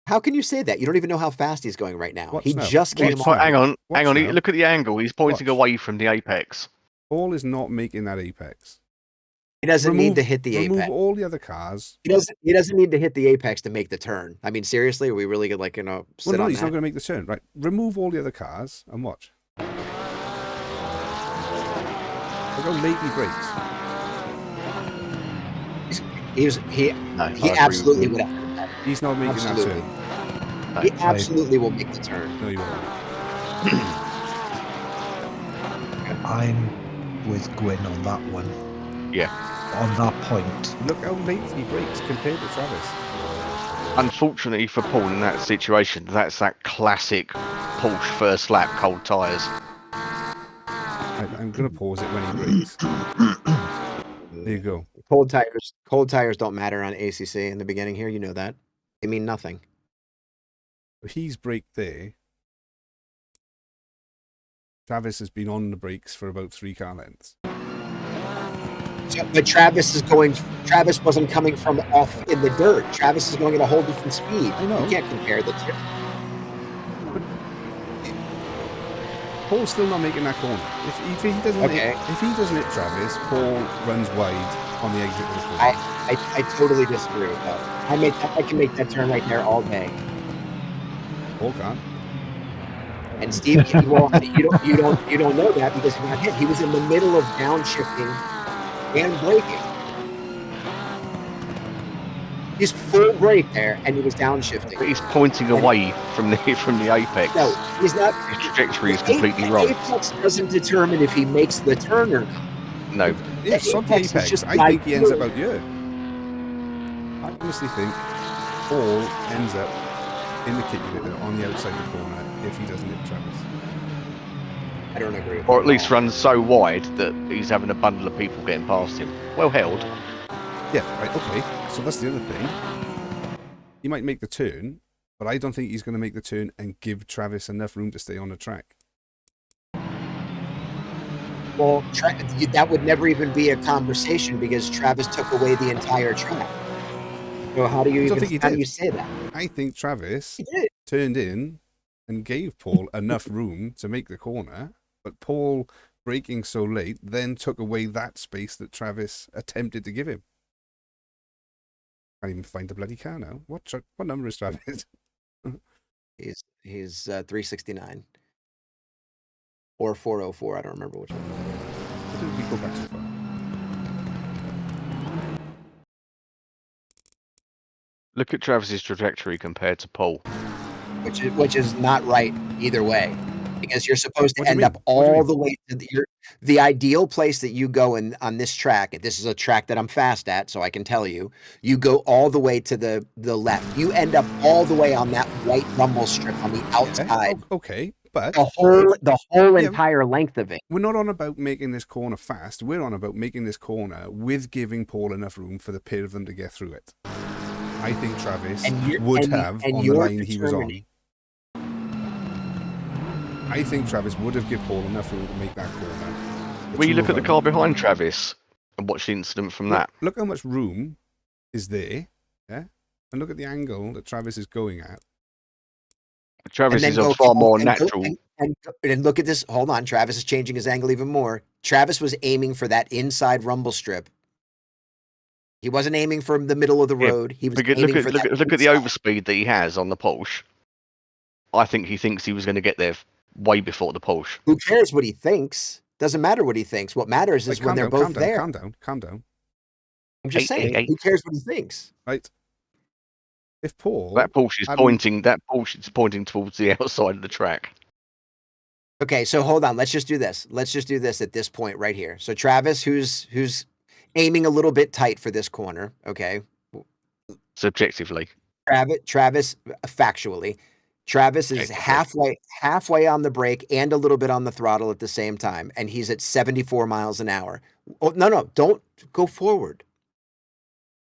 How can you say that? You don't even know how fast he's going right now.
Watch
He
now.
just came
Watch
on.
now.
Hang on.
Watch now.
Look at the angle. He's pointing
Watch.
away from the apex.
Paul is not making that apex.
He doesn't need to hit the
remove
apex.
all the other cars.
He doesn't need to hit the apex to make the turn. I mean, seriously, are we really sit
Well, no,
on
he's
that?
not going to make the turn. Right, remove all the other cars and watch. Look how late he brakes.
He absolutely would have done that.
He's not making
Absolutely.
that turn.
He absolutely will make the turn.
No, he won't.
I'm with Gwyn on that one.
Yeah.
On that point.
Look how late he brakes compared to Travis.
Unfortunately for Paul in that situation, that's that classic Porsche first lap cold tyres.
I'm going to pause it when he brakes. There you go.
Cold tires don't matter on ACC in the beginning here. You know that. They mean nothing.
He's braked there. Travis has been on the brakes for about 3 car lengths.
But Travis wasn't coming from off in the dirt. Travis is going at a whole different speed.
I know.
You can't compare the two.
Paul's still not making that corner. If he doesn't hit Travis, Paul runs wide on the exit of the corner.
I totally disagree with that. I can make that turn right there all day.
Paul can't.
And Steve, well, you don't know that because he got hit. He was in the middle of downshifting and braking. He's full brake there, and he was downshifting.
But he's pointing away from the apex.
No, he's not.
His trajectory is completely wrong.
The apex doesn't determine if he makes the turn or not.
No.
Yeah,
The
sod the
apex is
apex.
just
I
like
think he ends
you.
up out here. I honestly think Paul ends up in the kit unit on the outside the corner if he doesn't hit Travis.
I don't agree with
Or
that
at least
all.
runs so wide that he's having a bundle of people getting past him. Well held.
Yeah, right, okay. So that's the other thing. He might make the turn, but I don't think he's going to make the turn and give Travis enough room to stay on the track.
Well, that would never even be a conversation because Travis took away the entire track. So how do you say that?
I think Travis
He did.
turned in and gave Paul enough room to make the corner, but Paul, braking so late, then took away that space that Travis attempted to give him. Can't even find the bloody car now. What number is Travis?
He's 369 or 404. I don't remember which one.
Why did we go back so far?
Look at Travis's trajectory compared to Paul.
Which is not right either way, because you're supposed to
What do you
end
mean?
up
What do you
all
mean?
the way to the ideal place that you go on this track. This is a track that I'm fast at, so I can tell you. You go all the way to the left. You end up all the way on that white rumble strip on the outside.
Yeah, okay, but
The whole
Yeah.
entire length of it.
we're not on about making this corner fast. We're on about making this corner with giving Paul enough room for the pair of them to get through it. I think Travis would have on the line he was on. I think Travis would have given Paul enough room to make that corner.
Will you look at the car behind Travis and watch the incident from that?
Look how much room is there, yeah? And look at the angle that Travis is going at.
Travis is a far more natural.
And look at this. Hold on. Travis is changing his angle even more. Travis was aiming for that inside rumble strip. He wasn't aiming for the middle of the road. He was aiming for that.
Look at the overspeed that he has on the Porsche. I think he thinks he was going to get there way before the Porsche.
Who cares what he thinks? Doesn't matter what he thinks. What matters is when they're both there.
Calm down.
I'm just saying. Who cares what he thinks?
Right. If Paul,
that Porsche is pointing towards the outside of the track.
Okay, so hold on. Let's just do this. Let's just do this at this point right here. So Travis, who's aiming a little bit tight for this corner. Okay.
Subjectively.
Travis, factually, Travis is halfway on the brake and a little bit on the throttle at the same time, and he's at 74 miles an hour. Oh, no, don't go forward.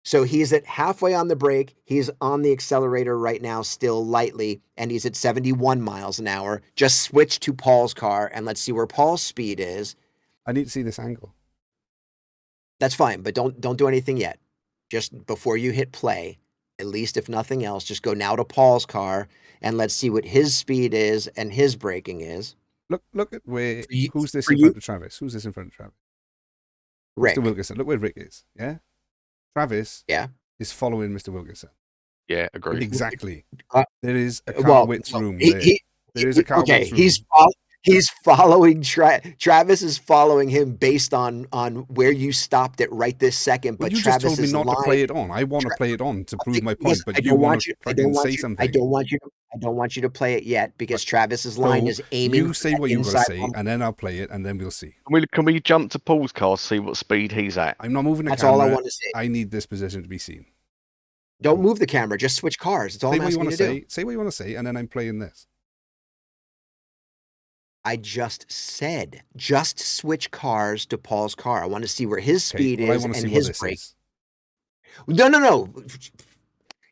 So he's at halfway on the brake. He's on the accelerator right now, still lightly, and he's at 71 miles an hour. Just switch to Paul's car, and let's see where Paul's speed is.
I need to see this angle.
That's fine, but don't do anything yet. Just before you hit play, at least if nothing else, just go now to Paul's car, and let's see what his speed is and his braking is.
Look at where. Who's this in front of Travis? Who's this in front of Travis?
Rick.
Mr. Wilkinson. Look where Rick is. Yeah. Travis.
Yeah.
Is following Mr. Wilkinson.
Yeah, agreed.
Exactly. There is a car width room there. There is a car width room.
He's following Travis is following him based on where you stopped it right this second. But
you
Travis
just told me not to play it on. I want to play it on to prove my point. But you want to say something.
I don't want you to play it yet because Travis's line is aiming.
You say what you gotta say, and then I'll play it, and then we'll see.
Can we jump to Paul's car, see what speed he's at?
I'm not moving the
That's
camera.
all I want to say.
I need this position to be seen.
Don't move the camera. Just switch cars. That's all I'm asking you to do.
Say what you want to say, and then I'm playing this.
I just said, just switch cars to Paul's car. I want to see where his speed is and his brake. No.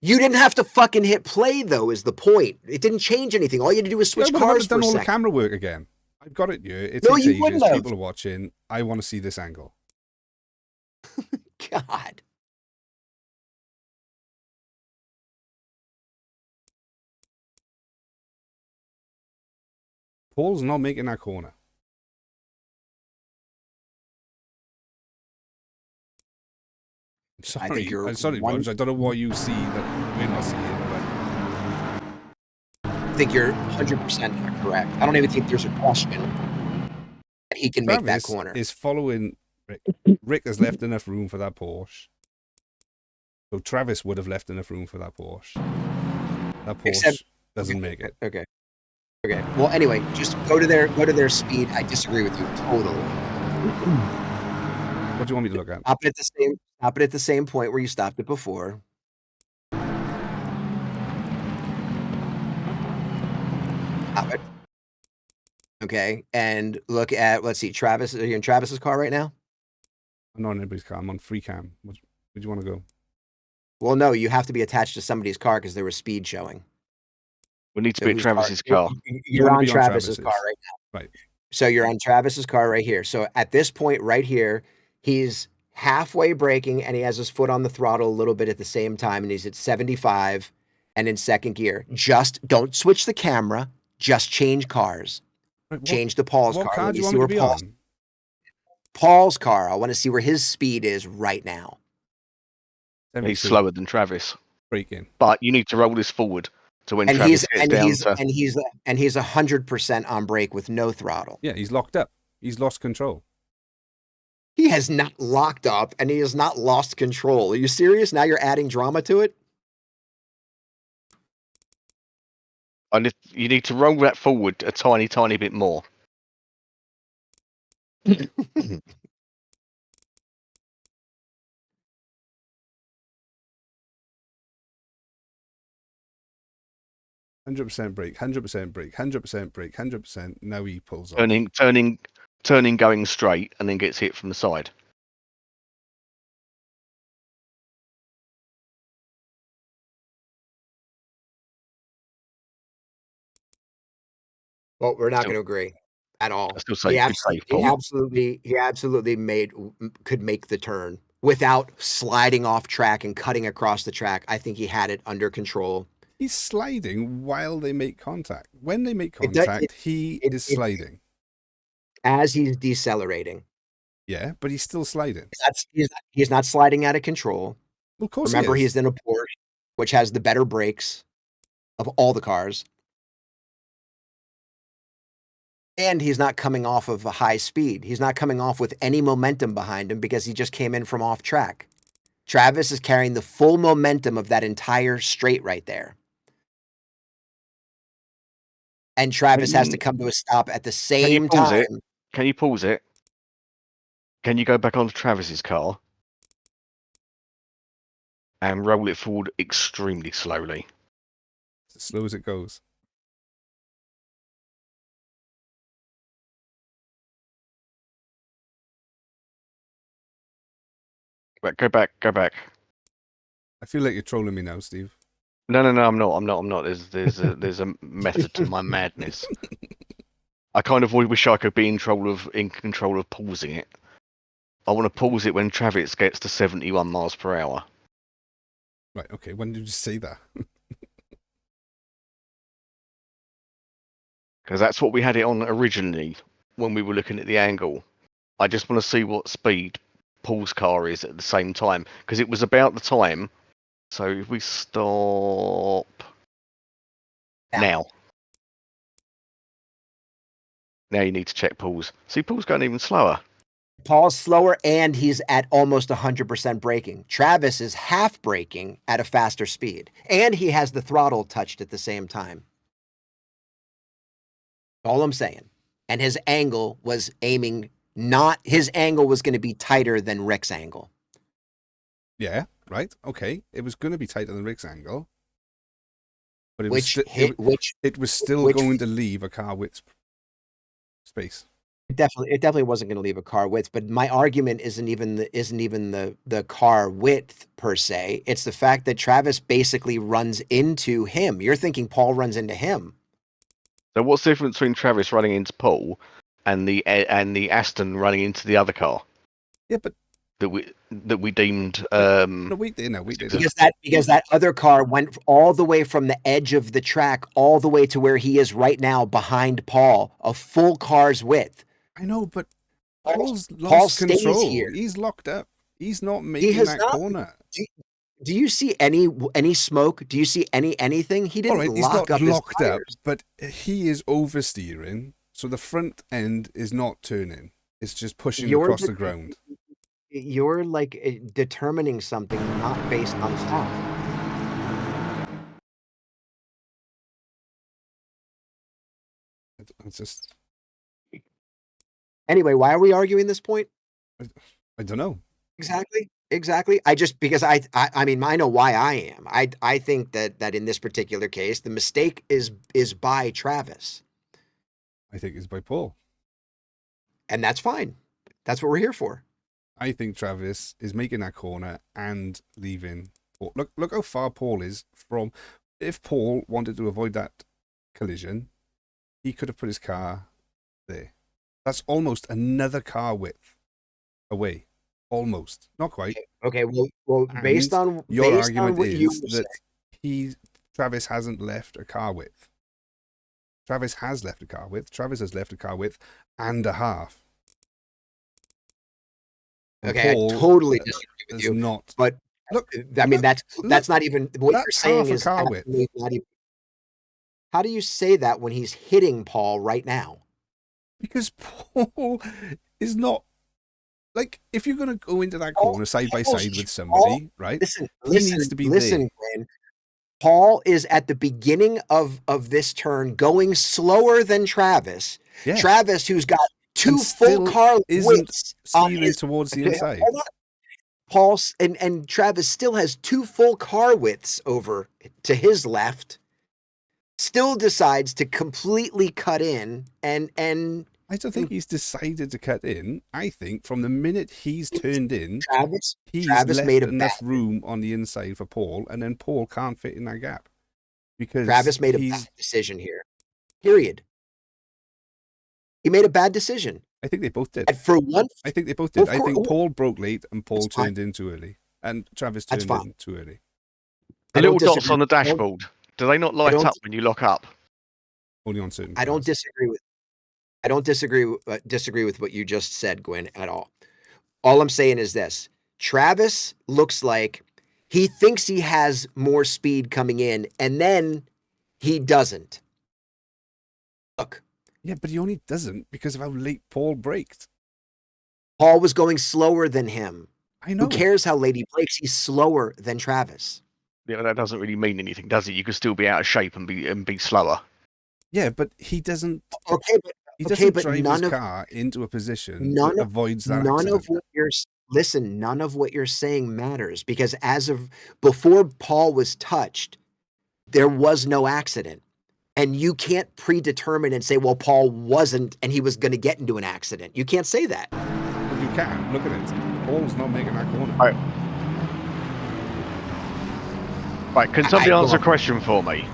You didn't have to fucking hit play, though, is the point. It didn't change anything. All you had to do was switch cars for a second.
I've done all the camera work again. I've got it here. It's ages. People are watching. I want to see this angle.
God.
Paul's not making that corner. I'm sorry, Rog. I don't know what you see that we're not seeing. But
I think you're 100% correct. I don't even think there's a question that he can make that corner.
Is following Rick. Rick has left enough room for that Porsche. So Travis would have left enough room for that Porsche. That Porsche doesn't make it.
Okay. Well, anyway, just go to their speed. I disagree with you totally.
What do you want me to look at?
Stop it at the same point where you stopped it before. Stop it. Okay, and look at, let's see, Travis. Are you in Travis's car right now?
I'm not in anybody's car. I'm on free cam. Where do you want to go?
Well, no, you have to be attached to somebody's car because there was speed showing.
We need to be in Travis's car.
You're on Travis's car right now.
Right.
So you're on Travis's car right here. So at this point right here, he's halfway braking and he has his foot on the throttle a little bit at the same time. And he's at 75 and in second gear. Just don't switch the camera. Just change cars. Change to Paul's car.
What car do you want me to be on?
Paul's car. I want to see where his speed is right now.
He's slower than Travis.
Braking.
But you need to roll this forward. So when Travis gets down
and he's 100% on brake with no throttle.
Yeah, he's locked up. He's lost control.
He has not locked up and he has not lost control. Are you serious? Now you're adding drama to it?
And you need to roll that forward a tiny, tiny bit more.
100% brake, 100% brake, 100% brake, 100%. Now he pulls off.
Turning, going straight, and then gets hit from the side.
Well, we're not
Still-
going to agree at all.
I still say good save,
He
Paul.
absolutely could make the turn without sliding off track and cutting across the track. I think he had it under control.
He's sliding while they make contact. When they make contact, he is sliding.
As he's decelerating.
Yeah, but he's still sliding.
He's not sliding out of control.
Well, of course
Remember,
he is.
he's in a Porsche, which has the better brakes of all the cars. And he's not coming off of a high speed. He's not coming off with any momentum behind him because he just came in from off track. Travis is carrying the full momentum of that entire straight right there. And Travis has to come to a stop at the same time.
Can you pause it? Can you go back onto Travis's car and roll it forward extremely slowly?
As slow as it goes.
Go back.
I feel like you're trolling me now, Steve.
No, I'm not. There's a method to my madness. I kind of wish I could be in control of pausing it. I want to pause it when Travis gets to 71 miles per hour.
Right, okay, when did you say that?
Because that's what we had it on originally when we were looking at the angle. I just want to see what speed Paul's car is at the same time. Because it was about the time. So if we stop now. Now you need to check Paul's. See, Paul's going even slower.
Paul's slower and he's at almost 100% braking. Travis is half braking at a faster speed. And he has the throttle touched at the same time. All I'm saying. And his angle was his angle was going to be tighter than Rick's angle.
Yeah, right, okay. It was going to be tighter than Rick's angle. But it was still going to leave a car width space.
It definitely wasn't going to leave a car width, but my argument isn't even the car width per se. It's the fact that Travis basically runs into him. You're thinking Paul runs into him.
So what's the difference between Travis running into Paul and the Aston running into the other car?
Yeah, but
that we deemed
no, wait there.
Because that other car went all the way from the edge of the track all the way to where he is right now behind Paul, a full car's width.
I know, but Paul's lost control. Here. He's locked up. He's not making that corner.
Do you see any smoke? Do you see anything? He didn't lock up his tires.
But he is oversteering, so the front end is not turning. It's just pushing across the ground.
You're like determining something not based on fact.
It's just.
Anyway, why are we arguing this point?
I don't know.
Exactly. Because I mean, I know why I am. I think that in this particular case, the mistake is by Travis.
I think it's by Paul.
And that's fine. That's what we're here for.
I think Travis is making that corner and leaving. Look how far Paul is from. If Paul wanted to avoid that collision, he could have put his car there. That's almost another car width away. Almost. Not quite.
Okay. Well, based on
your argument is that Travis hasn't left a car width. Travis has left a car width. Travis has left a car width and a half. And
okay, Paul I totally disagree with you.
Not.
But look, I mean, that's not even what you're saying is
car width.
Not even. How do you say that when he's hitting Paul right now?
Because Paul is not. Like, if you're going to go into that corner side by side with somebody, right? He needs to be there.
Glenn. Paul is at the beginning of this turn going slower than Travis. Yes. Travis, who's got two full car widths
steering towards the inside.
Paul and Travis still has two full car widths over to his left. Still decides to completely cut in and
I don't think he's decided to cut in. I think from the minute he's turned in,
Travis
left
made
enough room on the inside for Paul, and then Paul can't fit in that gap. Because
Travis made a bad decision here. Period. He made a bad decision.
I think they both did.
And for one,
I think they both did.
of
I
course-
think Paul broke late and Paul
That's fine.
turned in too early. And Travis
That's
turned
fine.
in too early.
The
I don't
little dots
disagree.
on the dashboard, do they not light
don't-
up when you lock up?
Only on certain
I don't
cars.
disagree with. I don't disagree with what you just said, Gwen, at all. All I'm saying is this: Travis looks like he thinks he has more speed coming in, and then he doesn't. Look,
Yeah, but he only doesn't because of how late Paul braked.
Paul was going slower than him.
I know.
Who cares how late he brakes? He's slower than Travis.
Yeah, that doesn't really mean anything, does it? You can still be out of shape and be slower.
Yeah, but he doesn't.
Okay, but
He
okay,
doesn't
but
drive
none
his
of
car into a position
none
that
of-
avoids that
none
accident.
of what you're listen. None of what you're saying matters because as of before Paul was touched, there was no accident. And you can't predetermine and say, well, Paul wasn't and he was going to get into an accident. You can't say that.
But you can. Look at it. Paul's not making that corner.
Right, can somebody
I-
answer a
well-
question for me?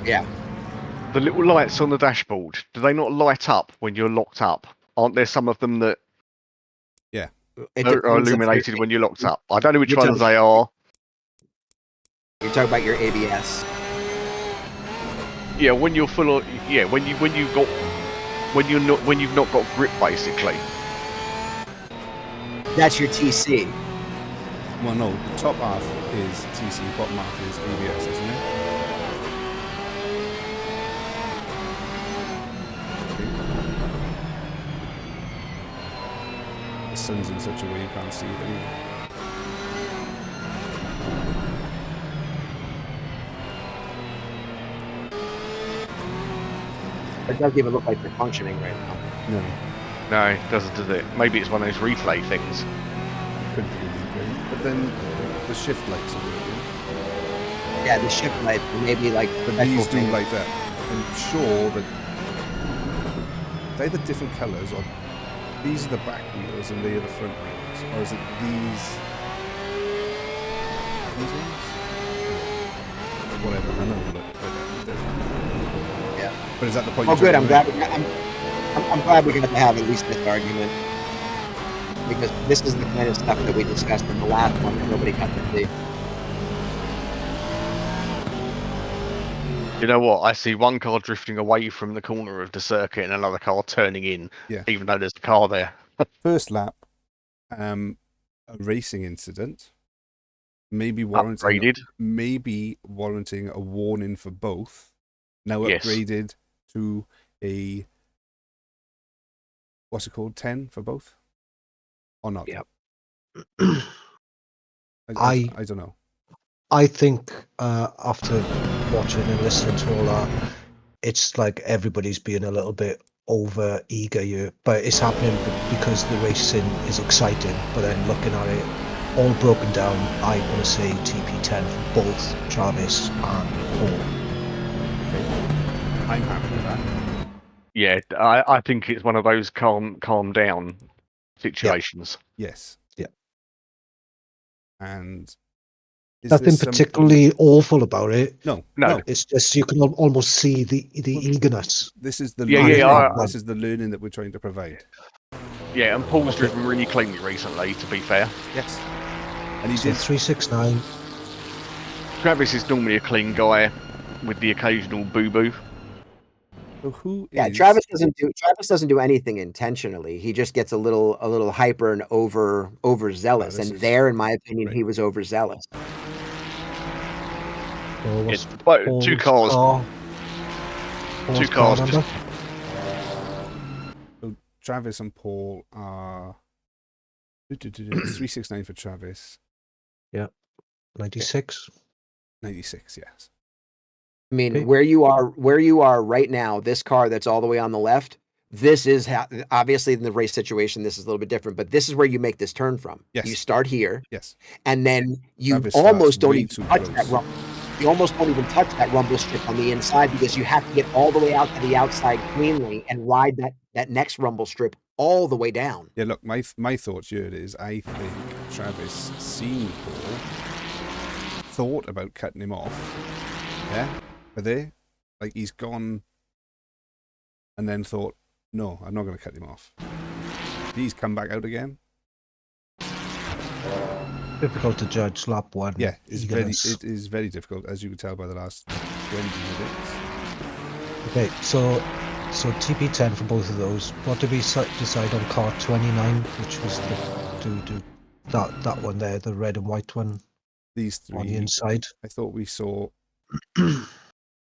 Yeah.
The little lights on the dashboard, do they not light up when you're locked up? Aren't there some of them that
It
are
depends if you're-
illuminated when you're locked up? I don't know which
You're
ones they are.
You're talking about your ABS.
Yeah, when you're full of when you've not got grip basically.
That's your TC.
Well, no. The top half is TC, bottom half is ABS, isn't it? The sun's in such a way you can't see it anyway.
It doesn't even look like they're functioning right now.
No,
No, it doesn't, does it? Maybe it's one of those replay things.
it could be a replay. But then the shift lights are working.
Yeah, the shift light maybe like
But
special
these do
things.
light up. I'm sure that they're the different colours, or these are the back wheels and they are the front wheels, or is it these ones? Whatever. I know. Look,
Yeah.
but is that the point?
Oh,
you're
good.
trying
I'm
to
glad. I'm glad we got to have at least this argument because this is the kind of stuff that we discussed in the last one that nobody got to see.
You know what? I see one car drifting away from the corner of the circuit and another car turning in,
Yeah.
even though there's a car there.
First lap, a racing incident, maybe warranting a warning for both. Now
Yes.
upgraded to a what's it called, 10 for both, or not?
Yep.
I don't know.
I think after watching and listening to all that, it's like everybody's being a little bit over eager here, but it's happening because the racing is exciting. But then looking at it all broken down, I want to say TP10 for both Travis and Paul.
Okay. I'm happy with that.
Yeah, I think it's one of those calm down situations.
Yes.
Yeah.
And is
Nothing
there something-
particularly awful about it.
No.
It's just you can almost see the eagerness.
This is the
Yeah,
learning.
yeah,
This is the learning that we're trying to provide.
Yeah, and Paul's driven really cleanly recently, to be fair.
Yes. And he
So
did.
369.
Travis is normally a clean guy with the occasional boo-boo.
So who is?
Yeah, Travis doesn't do anything intentionally. He just gets a little hyper and overzealous.
this
And
is-
there, in my opinion,
right.
he was overzealous.
So what's
But
Paul's
two cars.
car-
Two
Paul's
cars
car
just-
number?
So Travis and Paul are 369 for Travis,
96.
96. Yes.
I mean,
Okay.
where you are right now, this car that's all the way on the left, this is obviously in the race situation, this is a little bit different, but this is where you make this turn from.
Yes.
You start here,
Yes.
and then you
Travis
almost
starts
don't
way
even
too
touch
close.
that rumble. You almost don't even touch that rumble strip on the inside because you have to get all the way out to the outside cleanly and ride that next rumble strip all the way down.
Yeah. Look, my thoughts here is I think Travis seen Paul, thought about cutting him off. Yeah. But there, like he's gone, and then thought, No, I'm not going to cut him off. He's come back out again.
Difficult to judge lap 1.
Yeah, it
eagerness.
is very difficult, as you can tell by the last 20 minutes.
Okay, so TP10 for both of those. What did we decide on car 29, which was that one there, the red and white one
These three
on the inside?
I thought we saw.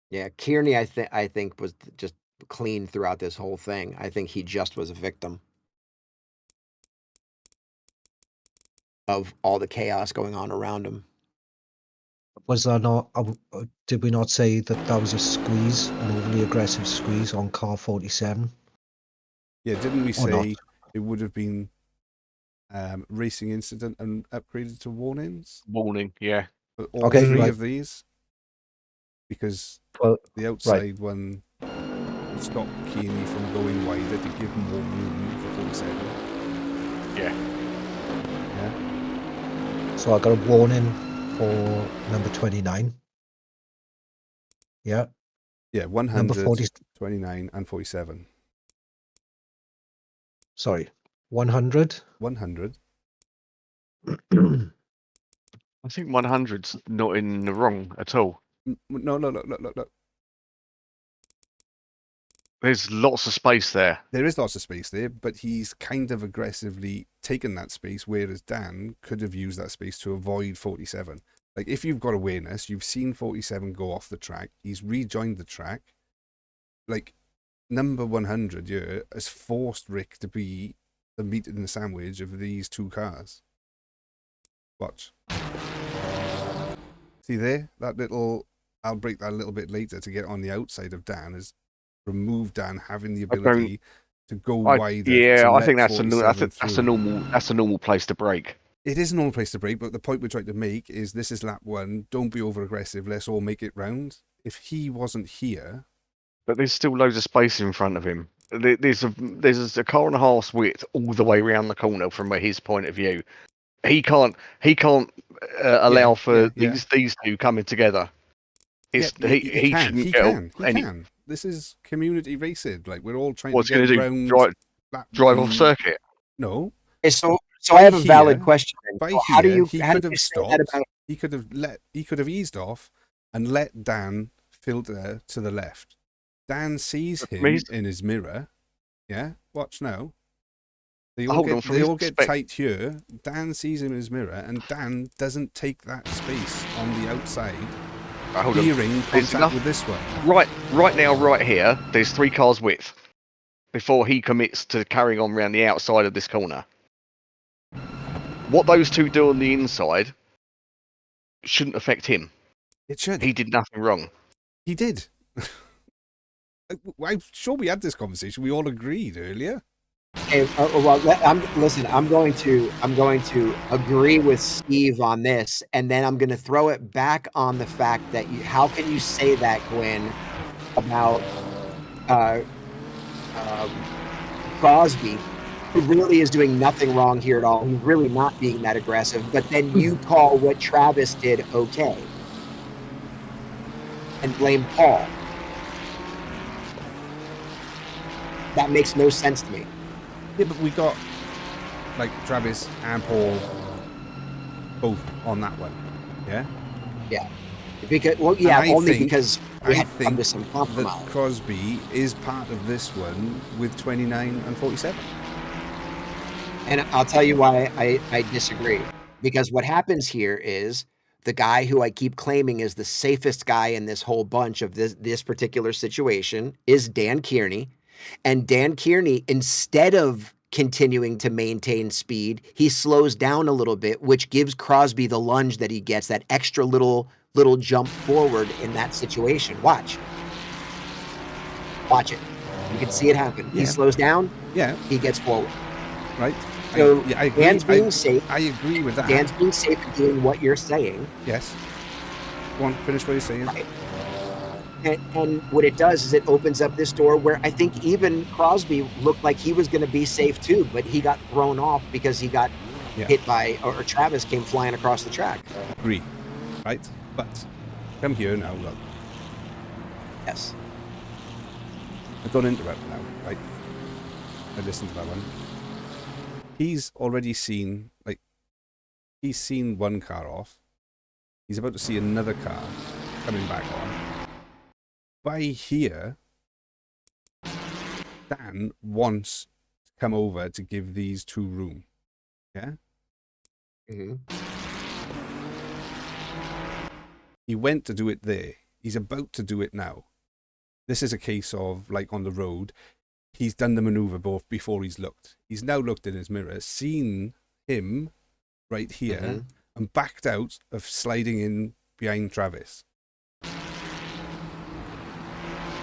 Yeah, Kearney, I think was just clean throughout this whole thing. I think he just was a victim of all the chaos going on around him.
Was that not? Did we not say that was a squeeze, an overly aggressive squeeze on car 47?
Yeah, didn't we
Or not?
say it would have been racing incident and upgraded to warnings?
Warning, yeah.
But all
Okay,
three
right.
of these, because
Well,
the outside one stopped Kearney from going wider to give him more room for 47.
Yeah.
Yeah.
so I got a warning for number 29. Yeah.
Yeah, 100,
Number 40.
29, and 47.
Sorry, 100.
100.
I think 100's not in the wrong at all.
No.
There's lots of space there.
There is lots of space there, but he's kind of aggressively taken that space, whereas Dan could have used that space to avoid 47. Like, if you've got awareness, you've seen 47 go off the track, he's rejoined the track. Like, number 100 here has forced Rick to be the meat in the sandwich of these two cars. Watch. See there? That little... I'll break that a little bit later to get on the outside of Dan, is remove Dan having the ability to go wider.
Yeah, I think that's
a
normal place to break.
It is a normal place to break, but the point we're trying to make is this is lap 1. Don't be over aggressive. Let's all make it round. If he wasn't here,
But there's still loads of space in front of him. There's a car and a half's width all the way around the corner from his point of view. He can't allow for these two coming together.
he
shouldn't
can. This is community racing. Like, we're all trying
What's
to get
going to
round.
do? Drive off circuit?
No.
Okay, so I have a valid question.
By
So
here, he could have
say
stopped.
that about...
He could have eased off and let Dan filter to the left. Dan sees him in his mirror. Yeah, watch now. They all get tight here. Dan sees him in his mirror, and Dan doesn't take that space on the outside. Hearing contact with this one.
Right now, right here, there's 3 cars width before he commits to carrying on around the outside of this corner. What those two do on the inside shouldn't affect him.
It should.
He did nothing wrong.
He did. I'm sure we had this conversation. We all agreed earlier.
Okay, I'm going to agree with Steve on this, and then I'm going to throw it back on the fact that how can you say that, Gwen, about Crosby, who really is doing nothing wrong here at all. He's really not being that aggressive, but then you call what Travis did okay and blame Paul. That makes no sense to me.
Yeah, but we got, like, Travis and Paul both on that one. Yeah?
Yeah. Because, well, yeah, only because we had
I
to come to
think
some compromise.
that Crosby is part of this one with 29 and 47.
And I'll tell you why I disagree. Because what happens here is the guy who I keep claiming is the safest guy in this whole bunch of this particular situation is Dan Kearney. And Dan Kearney, instead of continuing to maintain speed, he slows down a little bit, which gives Crosby the lunge that he gets, that extra little jump forward in that situation. Watch it. You can see it happen.
Yeah.
He slows down.
Yeah.
He gets forward.
Right.
So
I agree.
Dan's being safe.
I agree with that.
Dan's being safe and doing what you're saying.
Yes. Go on, finish what you're saying.
Right. And what it does is it opens up this door where I think even Crosby looked like he was going to be safe too, but he got thrown off because he got hit by, or Travis came flying across the track.
Agree. Right. But come here now, look.
Yes.
I don't interrupt now, right? I listened to that one. He's already seen, like, he's seen one car off. He's about to see another car coming back on. By here, Dan wants to come over to give these two room. Yeah?
Mm-hmm.
He went to do it there. He's about to do it now. This is a case of, like, on the road, he's done the maneuver both before he's looked. He's now looked in his mirror, seen him right here, and backed out of sliding in behind Travis.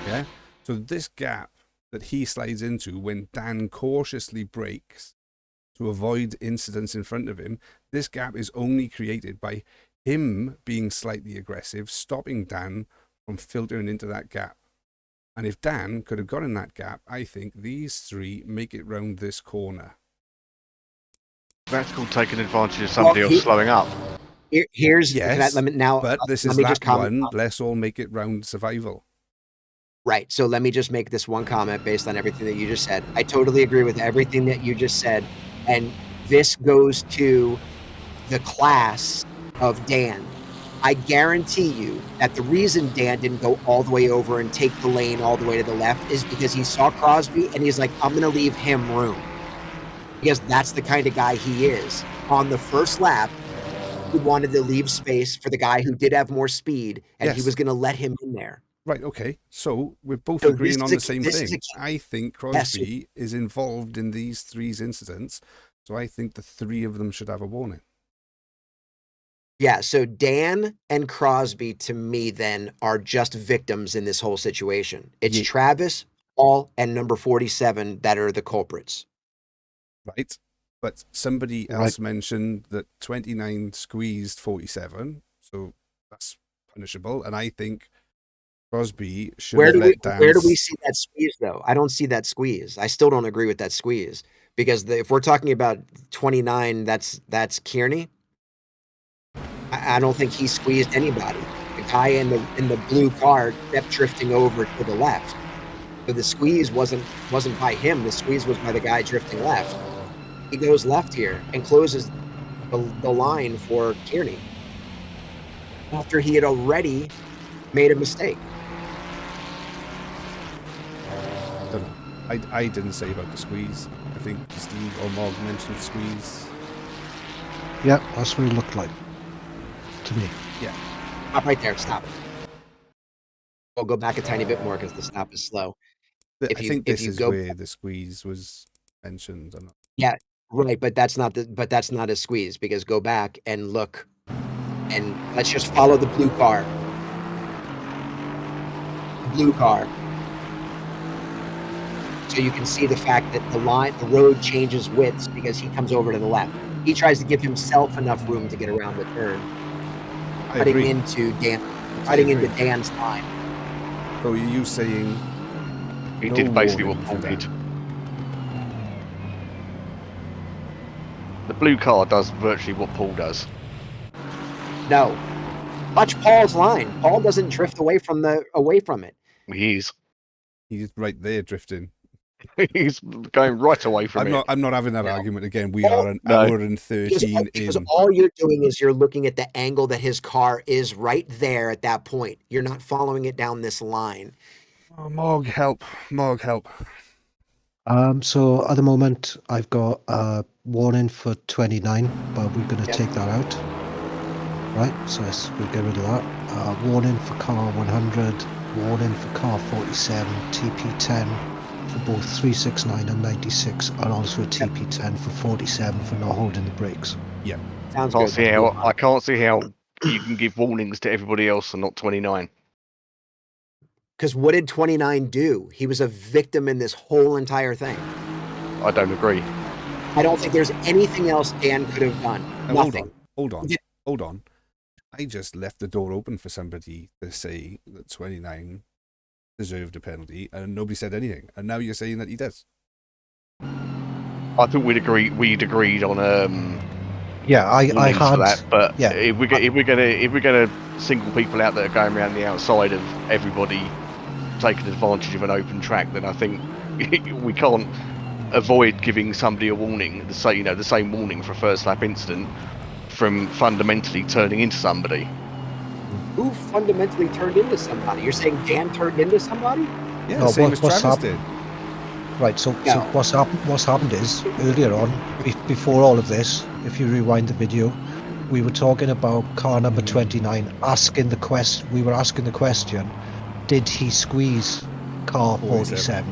Yeah? So this gap that he slides into when Dan cautiously brakes to avoid incidents in front of him, this gap is only created by him being slightly aggressive, stopping Dan from filtering into that gap. And if Dan could have got in that gap, I think these three make it round this corner.
That's called taking advantage of somebody else slowing up.
Here's
yes, but this is lap one. Let's all make it round survival.
Right. So let me just make this one comment based on everything that you just said. I totally agree with everything that you just said. And this goes to the class of Dan. I guarantee you that the reason Dan didn't go all the way over and take the lane all the way to the left is because he saw Crosby and he's like, I'm going to leave him room. Because that's the kind of guy he is. On the first lap, he wanted to leave space for the guy who did have more speed, and he was going to let him in there.
Right, okay. So we're both agreeing on the same thing. I think Crosby is involved in these three incidents, so I think the three of them should have a warning.
Yeah, so Dan and Crosby, to me, then, are just victims in this whole situation. It's Travis, Paul, and number 47 that are the culprits.
Right, but somebody else mentioned that 29 squeezed 47, so that's punishable, and I think Crosby should have let Dan...
Where do we see that squeeze, though? I don't see that squeeze. I still don't agree with that squeeze, because if we're talking about 29, that's Kearney. I don't think he squeezed anybody. The guy in the blue car kept drifting over to the left. So the squeeze wasn't by him. The squeeze was by the guy drifting left. He goes left here and closes the line for Kearney after he had already made a mistake.
I don't know. I didn't say about the squeeze. I think Steve or Mog mentioned squeeze.
Yeah, that's what it looked like to me.
Yeah.
Stop right there. Stop it. We'll go back a tiny bit more because the stop is slow.
I think this is where the squeeze was mentioned.
Yeah, right. But that's not a squeeze, because go back and look, and let's just follow the blue car. Blue car. So you can see the fact that the road changes widths because he comes over to the left. He tries to give himself enough room to get around the turn, cutting into Dan's line.
So are you saying
he did basically what Paul did? The blue car does virtually what Paul does.
No, watch Paul's line. Paul doesn't drift away from it.
He's
right there drifting.
He's going right away from it.
I'm not having that argument again. We are an hour and 13
because
in.
All you're doing is you're looking at the angle that his car is right there at that point. You're not following it down this line.
Oh, Mog, help. Mog, help.
So at the moment, I've got a warning for 29, but we're going to take that out. Right, so we'll get rid of that. Warning for car 100, warning for car 47, TP10 for both 369 and 96, and also a TP10 for 47 for not holding the brakes.
Yeah.
Sounds good.
I can't see how you can give warnings to everybody else and not 29.
Because what did 29 do? He was a victim in this whole entire thing.
I don't agree.
I don't think there's anything else Dan could have done. Nothing.
Hold on. I just left the door open for somebody to say that 29 deserved a penalty, and nobody said anything. And now you're saying that he does.
I thought we'd agreed on
yeah, I had
that, but
yeah,
if we're gonna single people out that are going around the outside of everybody taking advantage of an open track, then I think we can't avoid giving somebody a warning, the same warning for a first lap incident, from fundamentally turning into somebody.
Who fundamentally turned into somebody? You're saying Dan turned into somebody?
Yeah,
No,
same as
what's
Travis
happened?
did.
Right, so
No.
what's happened is earlier on, before all of this, if you rewind the video, we were talking about car number 29, we were asking the question, did he squeeze car 47?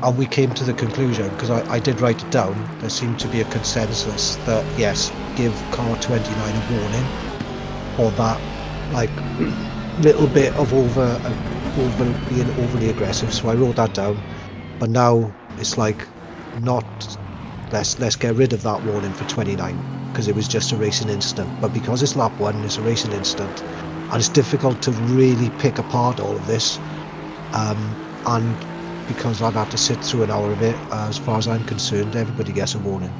And we came to the conclusion, because I did write it down, there seemed to be a consensus that yes, give car 29 a warning for that, like, little bit of being overly aggressive. So I wrote that down. But now it's like, not, let's get rid of that warning for 29 because it was just a racing incident. But because it's lap 1, it's a racing incident, and it's difficult to really pick apart all of this. And because I've had to sit through an hour of it, as far as I'm concerned, everybody gets a warning.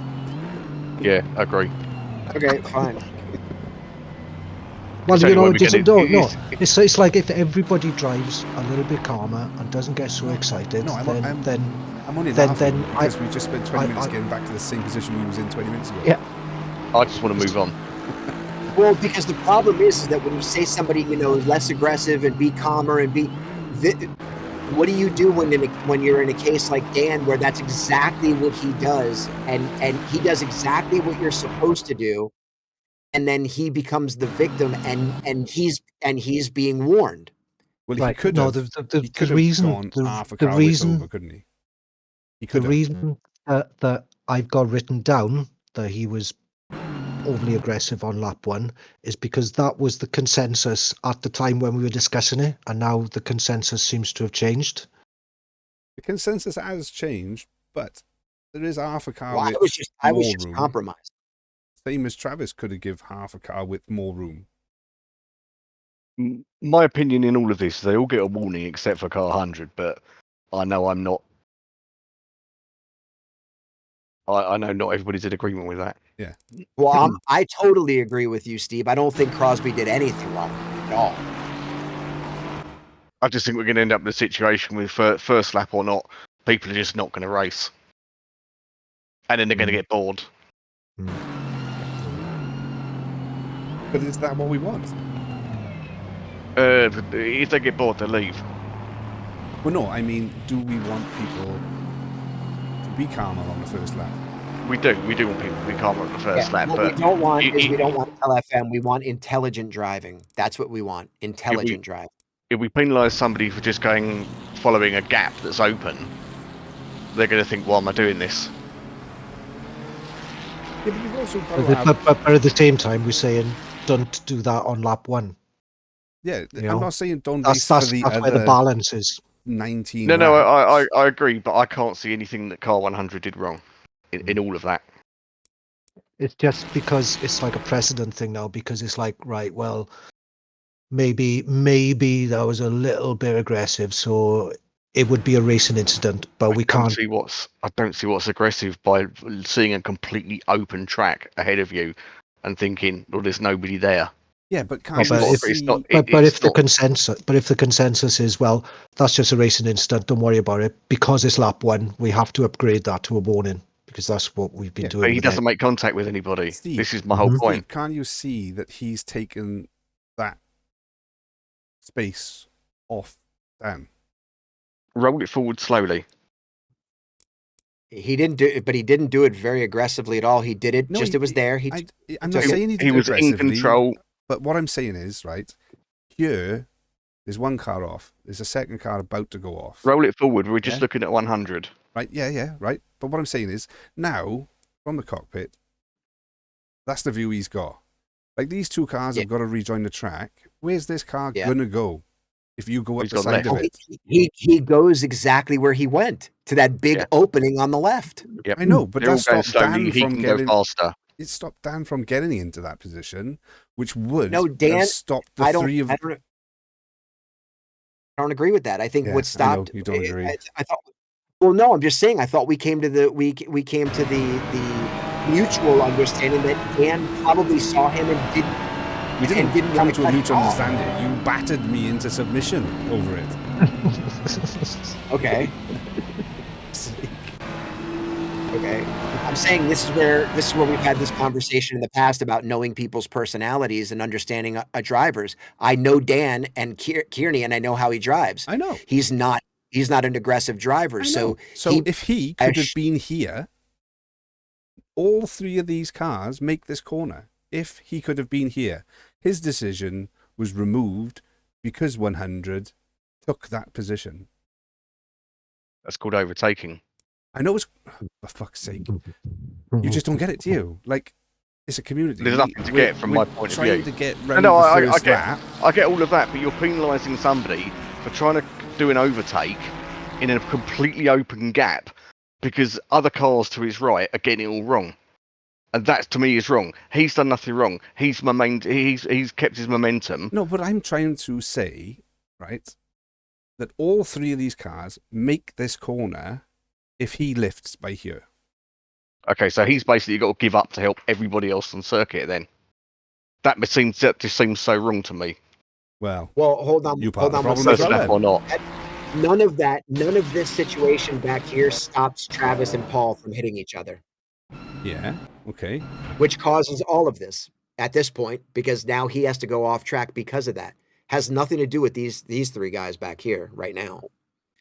Yeah, I agree.
Okay, fine.
Well,
It's
you
only
know,
when we get it-
it's like if everybody drives a little bit calmer and doesn't get so excited,
No,
then
I'm only
then-
laughing
then
because
I-
we just spent 20 minutes
I-
getting back to the same position we was in 20 minutes ago.
Yeah.
I just want to move on.
Well, because the problem is that when you say somebody, less aggressive and be calmer and what do you do when you're in a case like Dan, where that's exactly what he does, and he does exactly what you're supposed to do, and then he becomes the victim, and he's being warned.
Well,
Right.
he could
No,
have.
the
He could
reason-
have gone half a
the
car
reason-
width over, couldn't he? He
the
could have.
reason that I've got written down that he was overly aggressive on lap 1 is because that was the consensus at the time when we were discussing it, and now the consensus seems to have changed.
The consensus has changed, but there is half a car
Well,
width
I was
more
just
room.
compromised.
Same as Travis could have give half a car width more room.
My opinion in all of this, they all get a warning except for car 100, but I know I'm not. I know not everybody's in agreement with that.
Yeah.
Well, I totally agree with you, Steve. I don't think Crosby did anything wrong at all.
I just think we're going to end up in a situation with first lap or not, people are just not going to race. And then they're going to get bored.
But is that what we want?
If they get bored, they'll leave.
Well, no, I mean, do we want people to be calmer on the first lap?
We do want people to be calmer on the first lap.
What
but
we don't want is we don't want LFM. We want intelligent driving. That's what we want. Intelligent driving.
If we penalise somebody for just following a gap that's open, they're going to think, why am I doing this?
Yeah, but you've also got to have...
But at the same time, we're saying don't do that on lap 1.
Yeah,
You
I'm
know?
not saying don't
That's
race for the
where
other
the balance is.
19
No,
laps.
I agree, but I can't see anything that car 100 did wrong in all of that.
It's just because it's like a precedent thing now, because it's like, right, well, maybe that was a little bit aggressive, so it would be a racing incident, but we can't.
I don't see what's aggressive by seeing a completely open track ahead of you and thinking, well, there's nobody there.
Yeah, but
But if the consensus is, well, that's just a racing incident, don't worry about it, because it's lap 1, we have to upgrade that to a warning, because that's what we've been doing.
But he doesn't make contact with anybody.
Steve,
this is my whole point.
Steve, can't you see that he's taken that space off Dan?
Roll it forward slowly.
He didn't do it, but he didn't do it very aggressively at all. He did it it was there.
I'm not saying he did
He was
aggressively,
in control.
But what I'm saying is, right, here, there's one car off. There's a second car about to go off.
Roll it forward. We're just looking at 100.
Right, yeah, right. But what I'm saying is, now, from the cockpit, that's the view he's got. Like, these two cars have got to rejoin the track. Where's this car going to go if you go up the side of it?
He goes exactly where he went, to that big opening on the left.
Yep.
I know, but that stopped Dan
he
from
can
getting...
go faster.
It stopped Dan from getting into that position, which would
Dan,
have stopped the three of...
I don't agree with that. I think what stopped...
I know, you don't agree.
I thought... Well, no, I'm just saying, I thought we came to the mutual understanding that Dan probably saw him and didn't...
We didn't come to a mutual understanding. You battered me into submission over it.
Okay. Okay. I'm saying this is where we've had this conversation in the past about knowing people's personalities and understanding a drivers. I know Dan and Kearney, and I know how he drives.
I know.
He's not an aggressive driver.
I know. So if he could have been here, all three of these cars make this corner. If he could have been here, his decision was removed because 100 took that position.
That's called overtaking.
I know it's, for fuck's sake, you just don't get it, do you? Like, it's a community.
There's nothing to get from my point of view.
Trying to get round
No,
the
I
first
get
lap.
I get all of that, but you're penalising somebody for trying to do an overtake in a completely open gap because other cars to his right are getting it all wrong. And that, to me, is wrong. He's done nothing wrong. He's kept his momentum.
No, but I'm trying to say, right, that all three of these cars make this corner if he lifts by here.
Okay, so he's basically got to give up to help everybody else on circuit then. That just seems so wrong to me.
Well,
hold on.
Hold on.
First lap or not.
None of this situation back here stops Travis and Paul from hitting each other.
Yeah, okay.
Which causes all of this at this point, because now he has to go off track because of that. Has nothing to do with these three guys back here right now.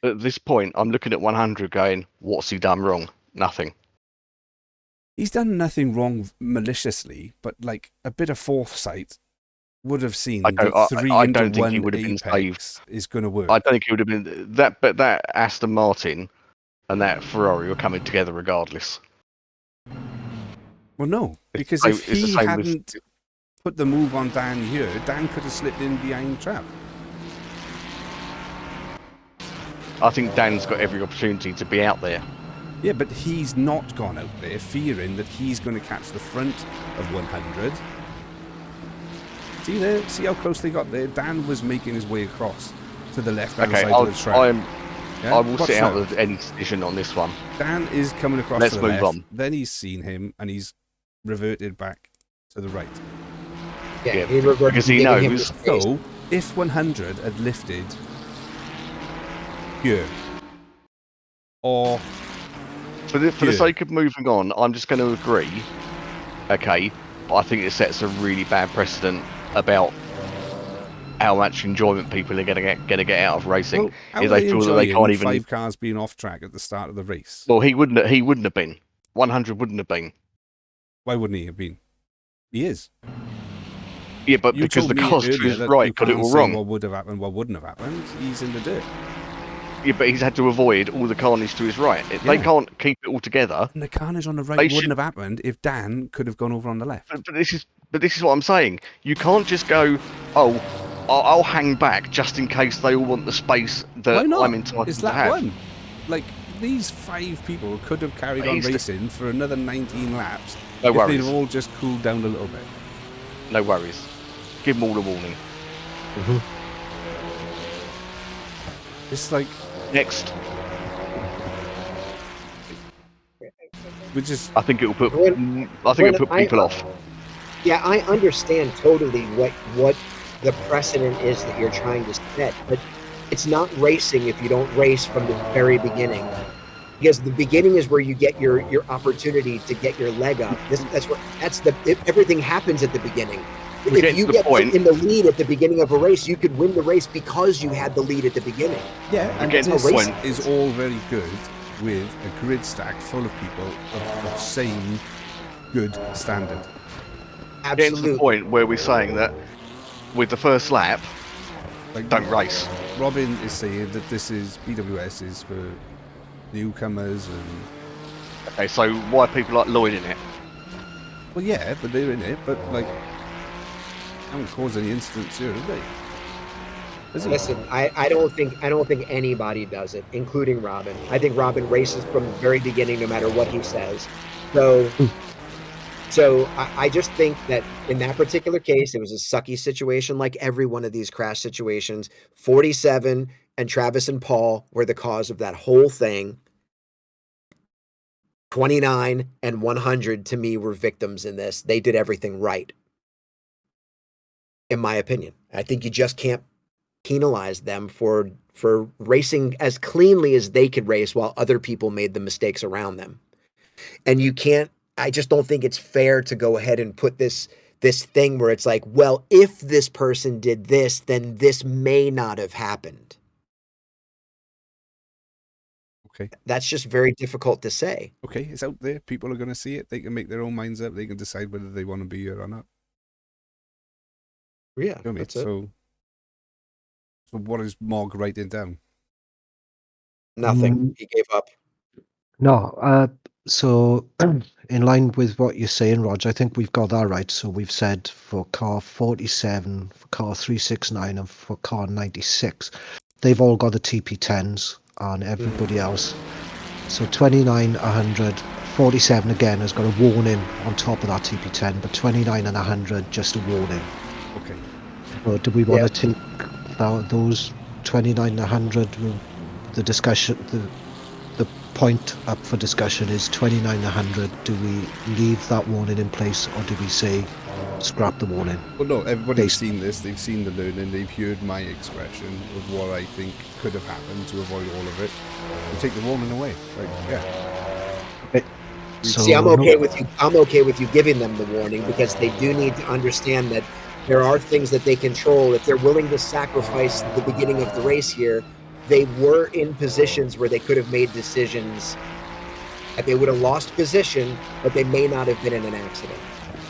At this point, I'm looking at 100 going, what's he done wrong? Nothing.
He's done nothing wrong maliciously, but like a bit of foresight would have seen that 3-1 apex is going to work.
I don't think he would have been that, but that Aston Martin and that Ferrari were coming together regardless.
Well, no, because if he hadn't put the move on Dan here, Dan could have slipped in behind Trav.
I think Dan's got every opportunity to be out there.
Yeah, but he's not gone out there fearing that he's going to catch the front of 100. See there? See how close they got there? Dan was making his way across to the left-hand side of the track.
I will sit out of any decision on this one.
Dan is coming across
Let's
to the left.
move on.
Then he's seen him, and he's reverted back to the right.
Yeah, he reverted
because he knows.
So, if 100 had lifted here, or
for the sake of moving on, I'm just going to agree. Okay, but I think it sets a really bad precedent about how much enjoyment people are going to get out of racing.
Well,
if they feel that they can't even
5 cars being off track at the start of the race.
Well, he wouldn't have been. 100 wouldn't have been.
Why wouldn't he have been? He is.
Yeah, but
You
because the
told me
cars to
earlier
his
that
right
you
got it
can't
all
say
wrong.
What would have happened, what wouldn't have happened. He's in the dirt.
Yeah, but he's had to avoid all the carnage to his right. They can't keep it all together.
And the carnage on the right wouldn't have happened if Dan could have gone over on the left.
But this is what I'm saying. You can't just go, oh, I'll hang back just in case they all want the space that I'm entitled
it's
to
lap
have.
one. Like, these 5 people could have carried on racing for another 19 laps if they'd have all just cooled down a little bit.
No worries. Give them all a warning.
Mm-hmm.
It's like...
Next.
I
think it'll put people off.
Yeah, I understand totally what the precedent is that you're trying to set, but it's not racing if you don't race from the very beginning. Because the beginning is where you get your opportunity to get your leg up. Everything happens at the beginning. If you get in the lead at the beginning of a race, you could win the race because you had the lead at the beginning.
Yeah, and this is all very good with a grid stack full of people of the same good standard.
Absolutely.
Getting to the point where we're saying that with the first lap, don't race.
Robin is saying that this is BWS is for newcomers and...
Okay, so why are people like Lloyd in it?
Well, yeah, but they're in it, but like... haven't caused any incidents here, have they?
Listen, I don't think anybody does it, including Robin. I think Robin races from the very beginning, no matter what he says. So I just think that in that particular case, it was a sucky situation, like every one of these crash situations. 47 and Travis and Paul were the cause of that whole thing. 29 and 100 to me were victims in this. They did everything right, in my opinion. I think you just can't penalize them for racing as cleanly as they could race while other people made the mistakes around them. And you can't, I just don't think it's fair to go ahead and put this thing where it's like, well, if this person did this, then this may not have happened.
Okay.
That's just very difficult to say.
Okay, it's out there. People are going to see it. They can make their own minds up. They can decide whether they want to be here or not.
Yeah,
You know what I mean?
that's it.
So what is Mog writing down?
Nothing. He gave up.
No, so in line with what you're saying, Roger, I think we've got that right. So we've said for car 47, for car 369, and for car 96, they've all got the TP10s, and everybody else. So 29, 100, 47 again has got a warning on top of that TP10, but 29 and 100 just a warning.
Okay.
So do we want to take those 29 and 100? The discussion, the point up for discussion is 29 and 100. Do we leave that warning in place, or do we say scrap the warning?
Well, no, everybody's seen this. They've seen the learning. They've heard my expression of what I think could have happened to avoid all of it. And take the warning away. Like, yeah.
Okay. So,
see, I'm okay with you. I'm okay with you giving them the warning, because they do need to understand that there are things that they control. If they're willing to sacrifice the beginning of the race here, they were in positions where they could have made decisions that they would have lost position, but they may not have been in an accident.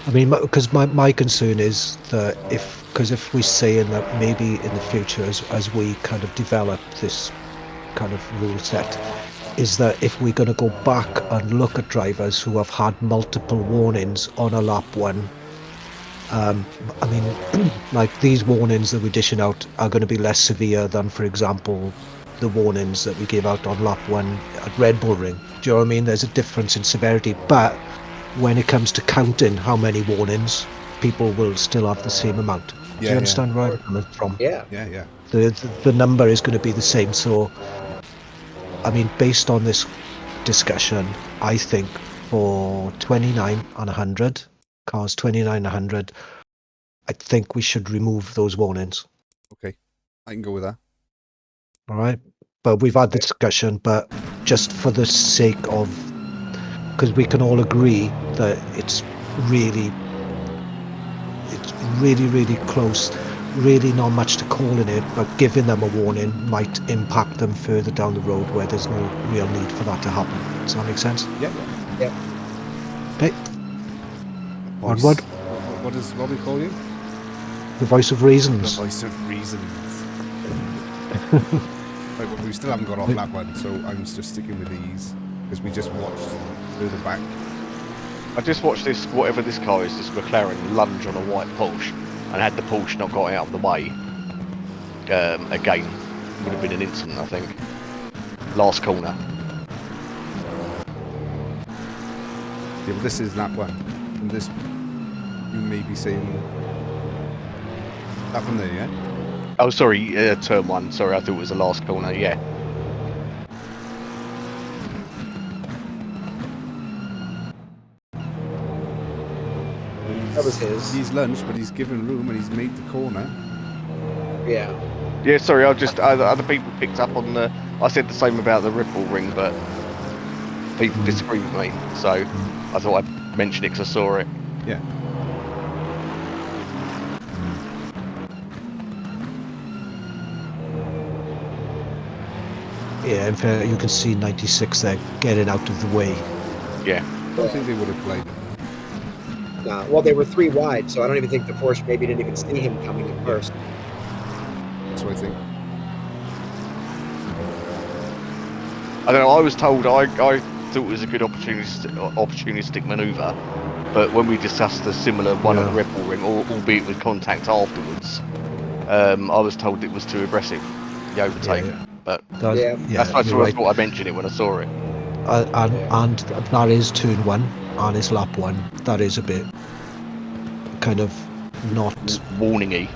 I mean, because my concern is that if we're saying that maybe in the future, as we kind of develop this kind of rule set, is that if we're going to go back and look at drivers who have had multiple warnings on a lap one, I mean, like these warnings that we're dishing out are going to be less severe than, for example, the warnings that we gave out on lap one at Red Bull Ring. Do you know what I mean? There's a difference in severity, but when it comes to counting how many warnings, people will still have the same amount. Do you understand where I'm coming from?
Yeah.
The number is going to be the same. So, I mean, based on this discussion, I think for 29 and 100, cars 29 and 100, I think we should remove those warnings.
Okay, I can go with that.
All right, but we've had the discussion, but just for the sake of, because we can all agree that it's really close, really not much to call in it, but giving them a warning might impact them further down the road where there's no real need for that to happen. Does that make sense?
Yeah.
Okay.
Voice.
Onward.
What does Robbie call you?
The voice of reasons.
The voice of reasons. Right, but we still haven't got off lap one, so I'm just sticking with these because we just watched further back.
I just watched this, whatever this car is, this McLaren lunge on a white Porsche, and had the Porsche not got out of the way, again, would have been an incident, I think. Last corner.
Yeah, but this is lap one. And this, you may be saying, lap one there, yeah?
Oh, sorry, turn one. Sorry, I thought it was the last corner, yeah.
That was his.
He's lunged, but he's given room and he's made the corner.
Yeah.
Yeah, sorry, other people picked up on the... I said the same about the Ripple Ring, but people disagree with me, so I thought I'd mention it because I saw it.
Yeah.
Yeah, in fact, you can see 96 there getting out of the way.
Yeah.
I don't think they would have played it.
Nah, well, they were 3 wide, so I don't even think the Porsche maybe didn't even see him coming in first.
That's what I think.
I don't know, I was told, I thought it was a good opportunistic manoeuvre, but when we discussed the similar one on the Ripple Ring, albeit with contact afterwards, I was told it was too aggressive, the overtake. But that's why I thought I'd mention it when I saw it.
And that is turn one, and it's lap one. That is a bit kind of not
warning-y.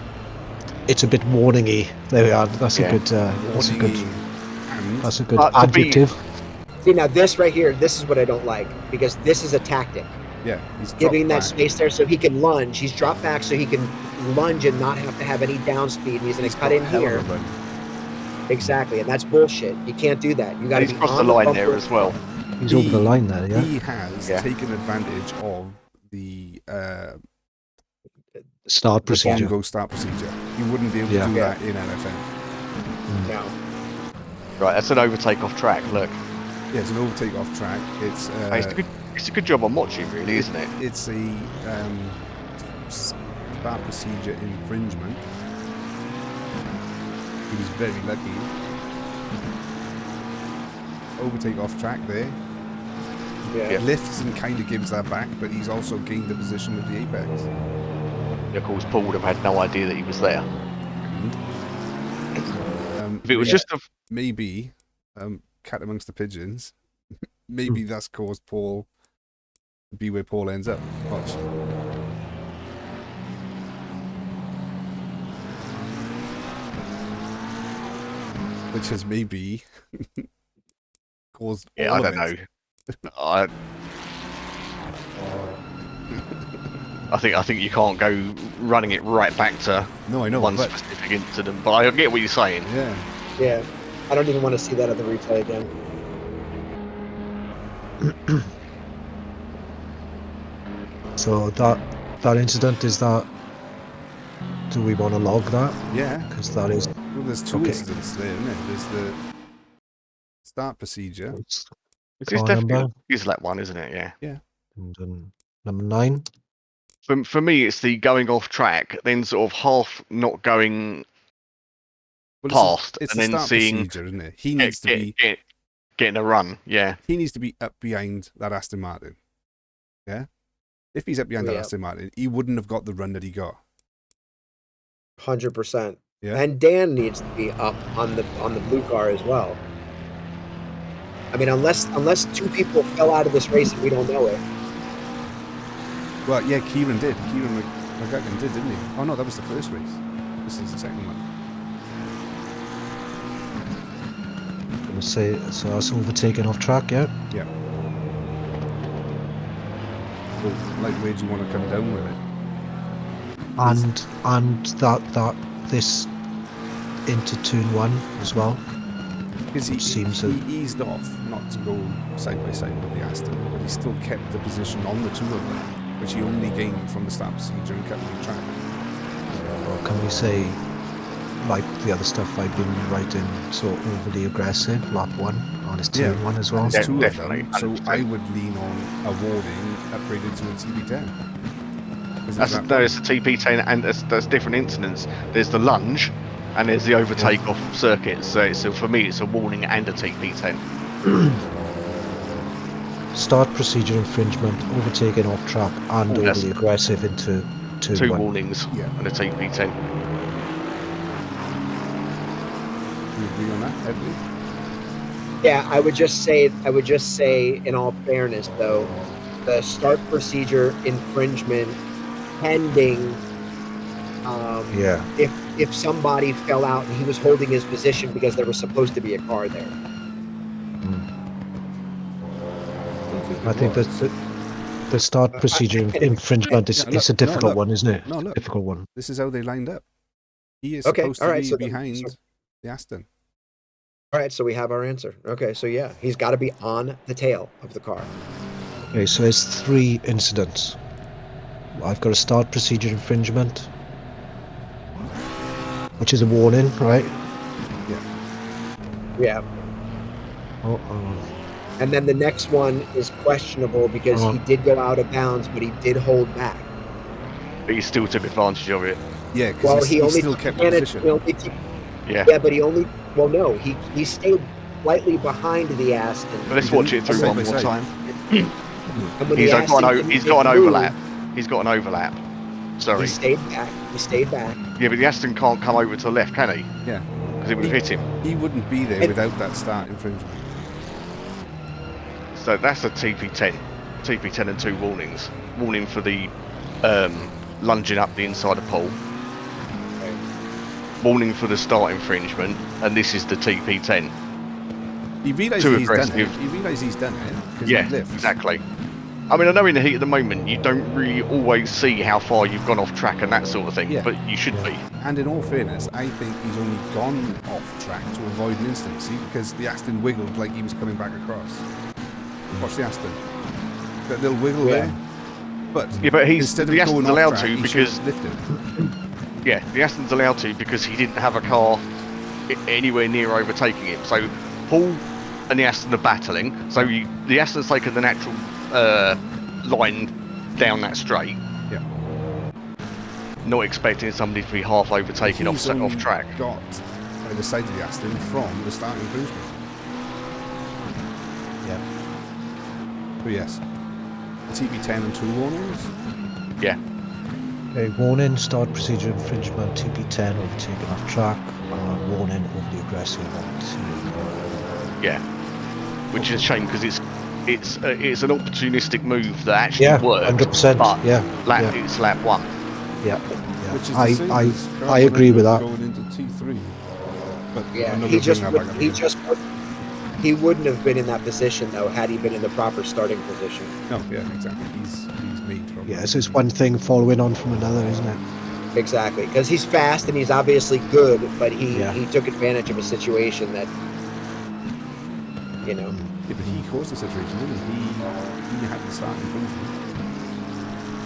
It's a bit warning-y. There we are. That's a good. That's a good adjective.
See, now this right here, this is what I don't like, because this is a tactic.
Yeah, he's
giving that space there so he can lunge. He's dropped back so he can lunge and not have to have any down speed. He's going to cut in here. Exactly, and that's bullshit. You can't do that. You got to be
crossed the line there as well.
He's over the line there, yeah?
He has taken advantage of the
Start procedure.
bongo start procedure. You wouldn't be able to do that in LFM.
No.
Right, that's an overtake off track. Look,
Yeah, it's an overtake off track. It's
it's a good job on watching, really, isn't it?
It's a start procedure infringement. He was very lucky. Overtake off track there.
Yeah.
Lifts and kind of gives that back, but he's also gained the position of the apex.
Of course, Paul would have had no idea that he was there. If it was just a
maybe cat amongst the pigeons, maybe that's caused Paul to be where Paul ends up. Watch. Which has maybe caused all
I
of
don't
it.
know. I think you can't go running it right back to one specific incident, but I get what you're saying.
Yeah.
Yeah. I don't even want to see that at the replay again.
So that incident, is that... Do we want to log that?
Yeah.
Because that is...
Well, there's two incidents there, isn't it? There's the start procedure.
It's
car
definitely
number.
is that one, isn't it? Yeah.
Yeah.
And then number 9.
For me, it's the going off track, then sort of half not going past,
it's
and
the
then
start
seeing
procedure, isn't it? He needs to be
getting a run. Yeah.
He needs to be up behind that Aston Martin. Yeah. If he's up behind that Aston Martin, he wouldn't have got the run that he got.
100%.
Yeah.
And Dan needs to be up on the blue car as well. I mean, unless two people fell out of this race and we don't know it.
Well, yeah, Kieran did. Kieran McGuckin did, didn't he? Oh no, that was the first race. This is the second one.
I'm gonna say, so that's overtaken off track, yeah?
Yeah. Well, like, where do you want to come down with it?
And that this into turn 1 as well.
Because he eased off not to go side by side with the Aston, but he still kept the position on the two of them, which he only gained from the start procedure and kept on track.
Or can we say, like the other stuff I've been writing, so overly aggressive, lap 1 on his turn 1 as well?
There's two of
Definitely,
them, so I would lean on awarding upgraded to a TP10.
It's a TP10, and there's different incidents. There's the lunge, and there's the overtake off circuit. So for me, it's a warning and a TP10.
Start procedure infringement, overtaking off track, and overly aggressive into turn
2
1.
warnings and a TP10.
You agree on that, Edwin?
Yeah, I would just say, in all fairness, though, the start procedure infringement pending. If somebody fell out and he was holding his position because there was supposed to be a car there.
I think that the start procedure infringement is a difficult one, isn't it?
No, look.
Difficult one.
This is how they lined up. He is supposed to be behind the Aston.
All right, so we have our answer. Okay, so yeah, he's got to be on the tail of the car.
Okay, so there's 3 incidents. I've got a start procedure infringement, which is a warning, right?
Yeah. And then the next one is questionable because he did go out of bounds, but he did hold back.
But he still took advantage of it.
Yeah, because he still kept the position.
Yeah, but he only... Well, no, he stayed slightly behind the Aston.
But let's watch it through one more time.
He's
got an overlap. He's got an overlap. Sorry.
He stayed back.
Yeah, but the Aston can't come over to the left, can he?
Yeah.
Because it would have hit him.
He wouldn't be there without that start infringement.
So that's a TP10. TP10 and 2 warnings. Warning for the lunging up the inside of pole. Warning for the start infringement, and this is the TP10.
He realises he's done it. He realises he's done it.
Yeah, exactly. I mean, I know in the heat of the moment, you don't really always see how far you've gone off track and that sort of thing, but you should be.
And in all fairness, I think he's only gone off track to avoid an incident, see, because the Aston wiggled like he was coming back across. Watch the Aston. That little wiggle there. But instead of
the Aston's
going off
allowed
track,
to
he
because
should have lifted.
yeah, the Aston's allowed to because he didn't have a car anywhere near overtaking him. So Paul and the Aston are battling. So the Aston's taken the natural line down that straight.
Yeah.
Not expecting somebody to be half overtaken off track.
Got by the side of the Aston from the starting cruise.
Yeah.
Oh yes. TP10 and 2 warnings.
Yeah.
A warning, start procedure infringement, TP10 overtaken off track, warning, overly aggressive on T.
Yeah. Which is a shame because it's an opportunistic move that actually worked.
100%.
But
Yeah.
it's lap 1.
Yeah.
Which is
I agree with that.
Going into T3. But
Yeah, he wouldn't have been in that position though had he been in the proper starting position.
No, yeah, exactly. He's made from.
Yeah, so it's one thing following on from another, isn't it?
Exactly, because he's fast and he's obviously good, but he took advantage of a situation that, you know.
Yeah, but he caused the situation, didn't he? He had the starting position.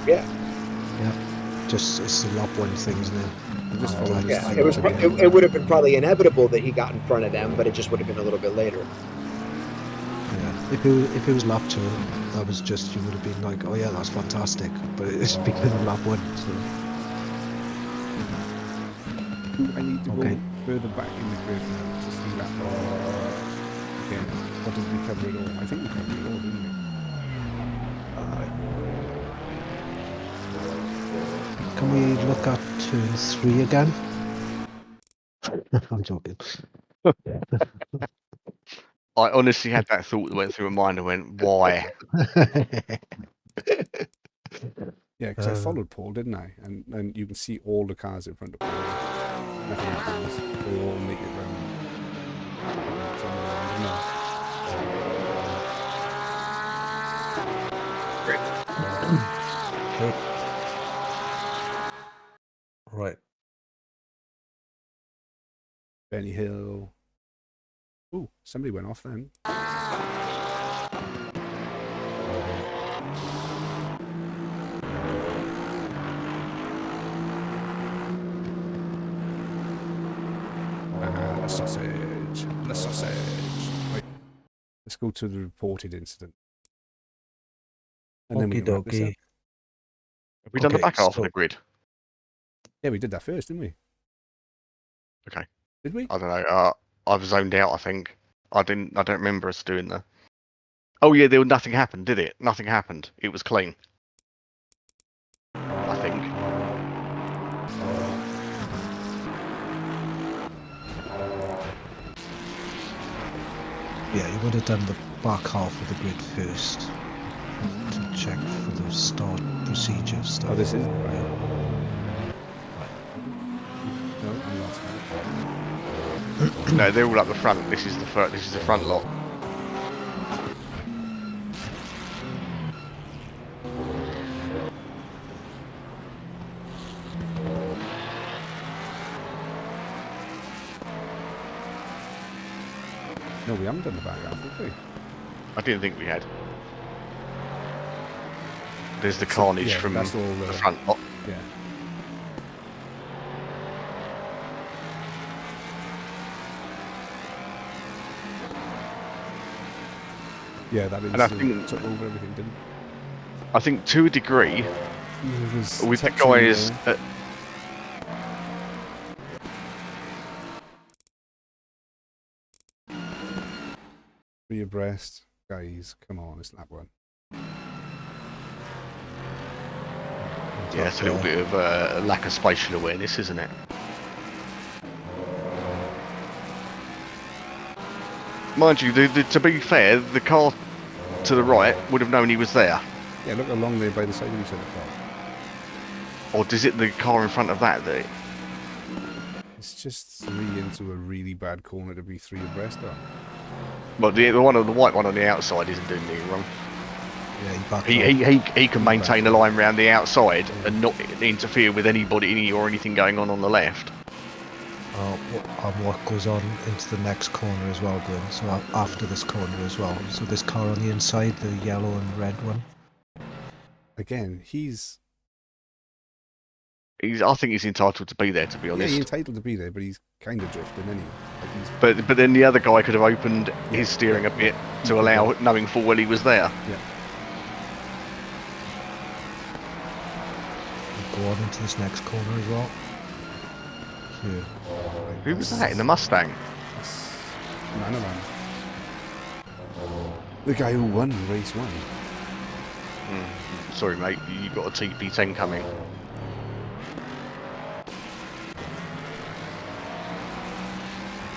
Yeah.
Yeah. Just it's the lap 1 thing, isn't it?
It would have been probably inevitable that he got in front of them, but it just would have been a little bit later.
Yeah. If it was lap 2, that was just, you would have been like, oh yeah, that's fantastic. But it's because of lap 1, so.
I need to go further back in the grid now to see that. Again, what did we cover it all? I think we covered it all, didn't we?
Can we look at turn 3 again? I'm joking.
I honestly had that thought that went through my mind and went, why?
Yeah, because I followed Paul, didn't I? And you can see all the cars in front of Paul. Nothing happens. They all make it round.
Okay. Right.
Benny Hill. Ooh, somebody went off then. The sausage. The sausage. Right. Let's go to the reported incident. And then we can wrap this up.
Have we done the back half of the grid?
Yeah, we did that first, didn't we?
Okay.
Did we?
I don't know. I've zoned out, I think. I don't remember us doing the... Oh yeah, nothing happened, did it? Nothing happened. It was clean. I think.
Yeah, you would have done the back half of the grid first to check for the start procedure stuff.
Oh, this is
right.
No, I'm lost.
No, they're all up the front. This is the front lot.
No, we haven't done the back half, have we?
I didn't think we had. There's the carnage from
that's all
the front lot.
Yeah. Yeah, that is.
And I think
took over everything, didn't it?
I think to a degree, with the guys.
Free abreast, guys. Come on, it's lap 1.
Yeah, it's a little bit of a lack of spatial awareness, isn't it? Mind you, to be fair, the car to the right would have known he was there.
Yeah, look along there by the side of each other.
Or is it the car in front of that?
It's just 3 into a really bad corner to be 3 abreast on.
Well, the white one on the outside isn't doing anything wrong.
Yeah,
he can maintain a line around the outside and not interfere with anybody or anything going on the left.
and what goes on into the next corner as well, Glenn. So after this corner as well. So this car on the inside, the yellow and red one.
Again,
I think he's entitled to be there, to be
yeah,
honest.
he's entitled to be there, but he's kind of drifting anyway. Like
But then the other guy could have opened his steering a bit to allow, knowing full well he was there.
Yeah.
We'll go on into this next corner as well. Here.
Who was that in the Mustang?
Manaman. The guy who won race 1.
Sorry, mate. You've got a TP10 coming.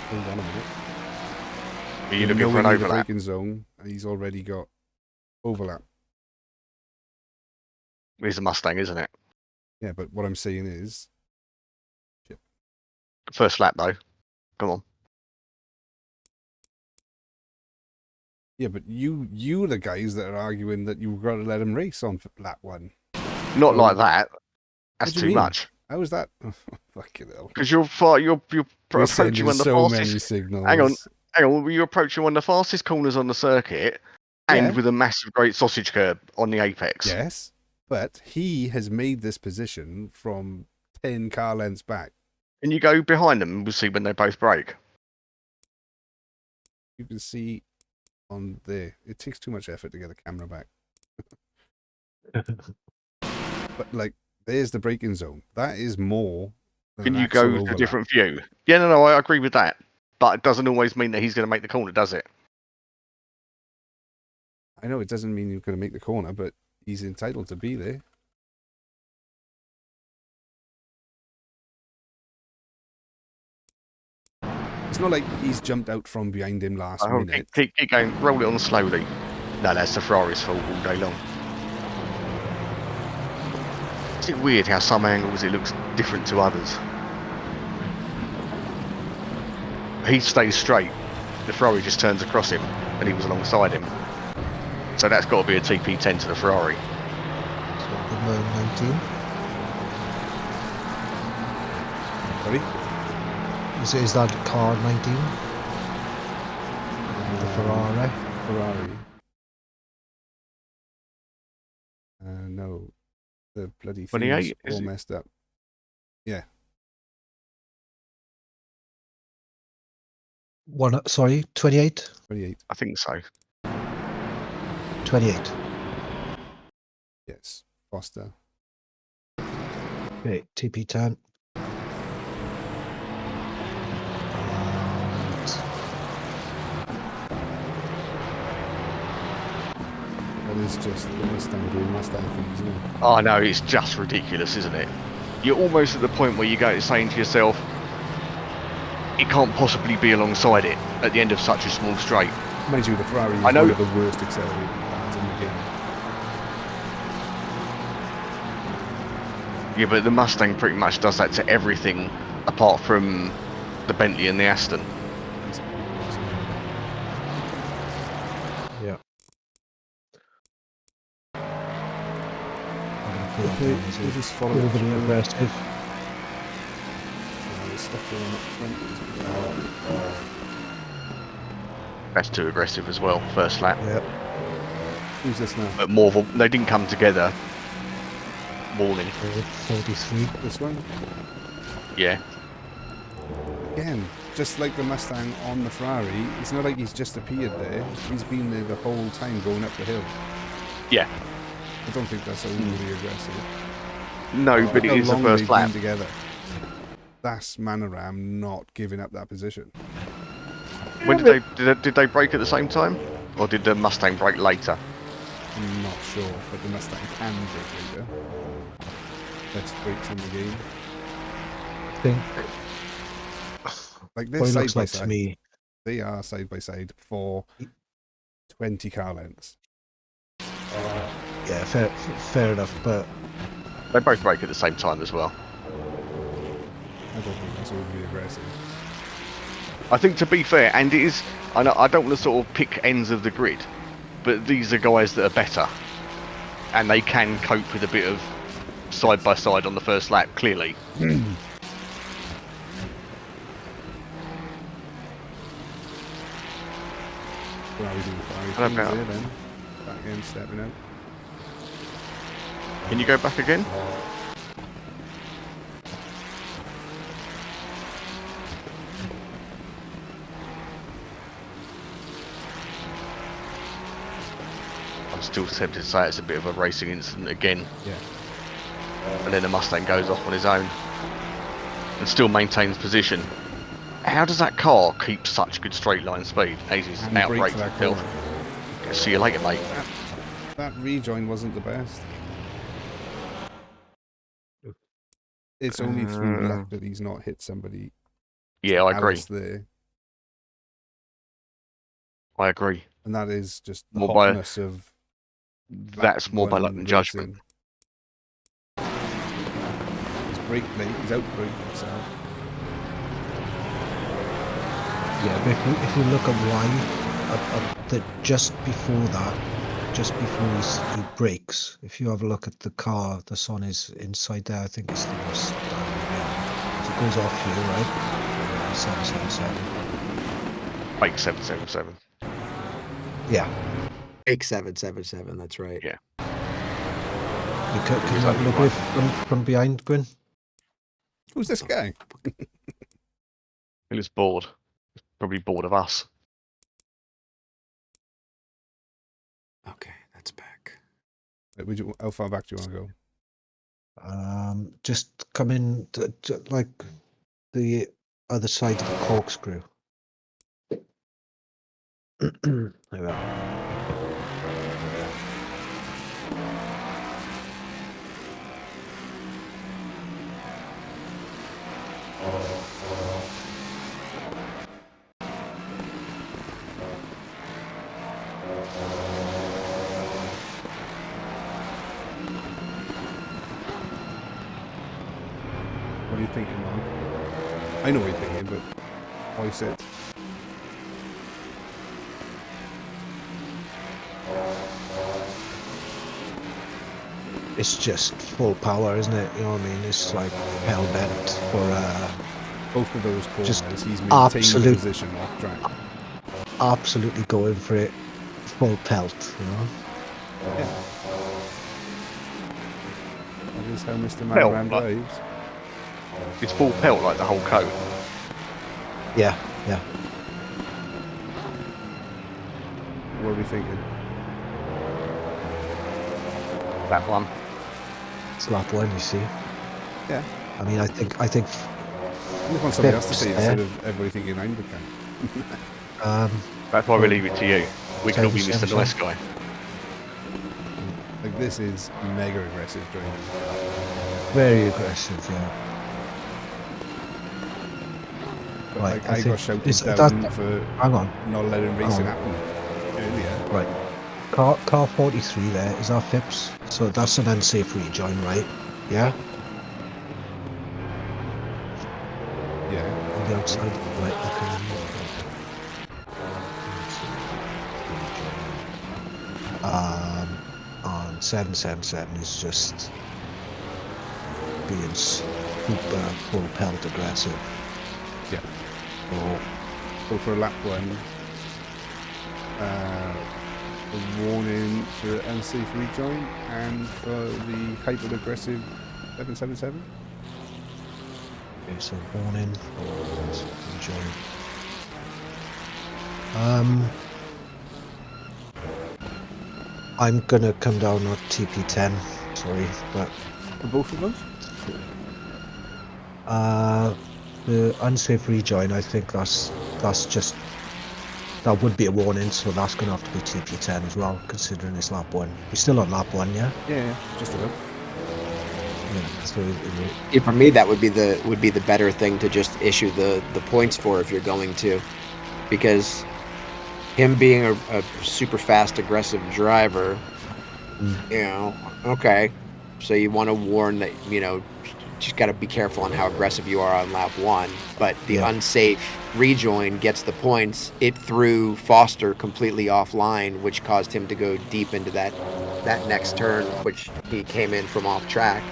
Hold on a minute.
Are you looking for an
The
overlap?
braking zone, and he's already got overlap.
It's a Mustang, isn't it?
Yeah, but what I'm saying is,
First lap, though. Come on.
yeah, but you the guys that are arguing that you've got to let him race on lap 1.
Not like that.
What
That's
do you
too
mean?
much.
How is that? Oh, fucking hell.
Because you're
We're
approaching
sending
one of the
so
fastest.
many signals.
Hang on. You're approaching one of the fastest corners on the circuit, and
Yeah.
with a massive, great sausage curb on the apex.
Yes, but he has made this position from 10 car lengths back.
And you go behind them, and we'll see when they both break.
You can see on there. It takes too much effort to get the camera back. But like, there's the braking zone. That is more than
Can
an
you go
axle
with a
overlap.
different view? Yeah, no, I agree with that. But it doesn't always mean that he's going to make the corner, does it?
I know it doesn't mean you're going to make the corner, but he's entitled to be there. It's not like he's jumped out from behind him last minute.
Keep going. Roll it on slowly. No, that's the Ferrari's fault all day long. Is it weird how some angles it looks different to others? He stays straight. The Ferrari just turns across him, and he was alongside him. So that's got to be a TP10 to the Ferrari.
So number 19.
Sorry?
Is that car 19? The Ferrari?
Ferrari. No. The bloody thing's
28,
all messed up. Yeah.
Sorry, 28?
28.
I think so.
28.
Yes. Foster.
Okay, TP10.
That is just the Mustang doing Mustang things, isn't it?
Oh no, it's just ridiculous, isn't it? You're almost at the point where you go saying to yourself, it can't possibly be alongside it at the end of such a small straight.
Mind you, the Ferrari is
I know.
one of the worst accelerating cars in the game.
Yeah, but the Mustang pretty much does that to everything apart from the Bentley and the Aston.
Yeah.
Okay, we'll just follow it
Overly
through.
aggressive.
There's stuff going on up front.
That's too aggressive as well, first lap.
Yeah.
Who's this now?
But more, they didn't come together. Warning.
43.
This one?
Yeah.
Again, just like the Mustang on the Ferrari, it's not like he's just appeared there. He's been there the whole time going up the hill.
Yeah.
I don't think that's overly aggressive.
No, but it
How
is the
long
first
they've
lap.
been together. That's Manoram not giving up that position.
When did they break at the same time? Or did the Mustang break later?
I'm not sure, but the Mustang can break later. Let's breaks in the game.
I think
Like
what
they're
it
side
looks
by
like to
side.
me.
They are side by side for 20 car lengths.
Yeah, fair enough, but
They both break at the same time as well.
I don't think that's overly aggressive.
I think to be fair, and it is, I don't want to sort of pick ends of the grid, but these are guys that are better. And they can cope with a bit of side by side on the first lap, clearly.
What are we doing?
How about-
Here then. Back in, stepping out.
Can you go back again? I'm still tempted to say it's a bit of a racing incident again.
Yeah.
And then the Mustang goes off on his own and still maintains position. How does that car keep such good straight line speed? He's
And brake
outbraked
for that
himself.
corner.
See you later, mate.
That rejoin wasn't the best. It's only through luck that he's not hit somebody.
Yeah, I agree.
Alice there.
I agree.
And that is just the
More by-
hotness of
That's more by luck than judgment.
He's brake late, he's outbraked himself.
Yeah, but if you look at why, just before that, just before he brakes, if you have a look at the car that's on his inside there, I think it's the Mustang. Yeah. So it goes off here, right? 777.
Fake 777.
Yeah.
Fake 777. That's right.
Yeah.
Can you have a look at it from behind, Gwyn?
Who's this guy?
He was bored. Probably bored of us.
Okay, that's back.
How far back do you want to go?
Just come in like the other side of the corkscrew. There we are.
What are you thinking, Mark? I know what you're thinking, but voice it.
It's just full power, isn't it? You know what I mean? It's like hell bent for
Both of those corners,
just
he's maintained the
absolute-
position off track.
absolutely going for it full pelt, you know?
Yeah. That is how Mr.
Pelt,
Mangram
like-
drives.
It's full pelt like the whole coat.
Yeah, yeah.
What are we thinking?
That one.
It's lap one, you see.
Yeah.
I mean, I think
I just want somebody else to
Fifth's
say it
there.
instead of everybody thinking I'm the guy.
That's why we leave it to you. We can all be
Same,
Mr.
same.
Nice Guy.
Like, this is mega aggressive driving.
very aggressive, yeah.
But
Right,
like,
I
I
think
got shouted
is
down
that-
for
Hang on.
not letting racing
on.
happen earlier.
Right. Car 43 there is our FIPS. So that's an unsafe rejoin, right? Yeah?
Yeah.
On the outside. Right, okay. On 777 is just being super full pelt aggressive.
Yeah.
Oh,
So for lap one, a warning for unsafe rejoin and for the hyper aggressive 777.
okay, so warning. Rejoin. I'm gonna come down on TP10. Sorry, but
For both of those?
the unsafe rejoin. I think that would be a warning. So that's gonna have to be TP10 as well, considering it's lap one. We're still on lap one, yeah.
Yeah, just about.
Yeah. So
Yeah, for me, that would be the better thing to just issue the points for if you're going to, because him being a super fast, aggressive driver, you know, okay, so you want to warn that, you know, just got to be careful on how aggressive you are on lap one. But the
Yeah.
unsafe rejoin gets the points. It threw Foster completely offline, which caused him to go deep into that next turn, which he came in from off track.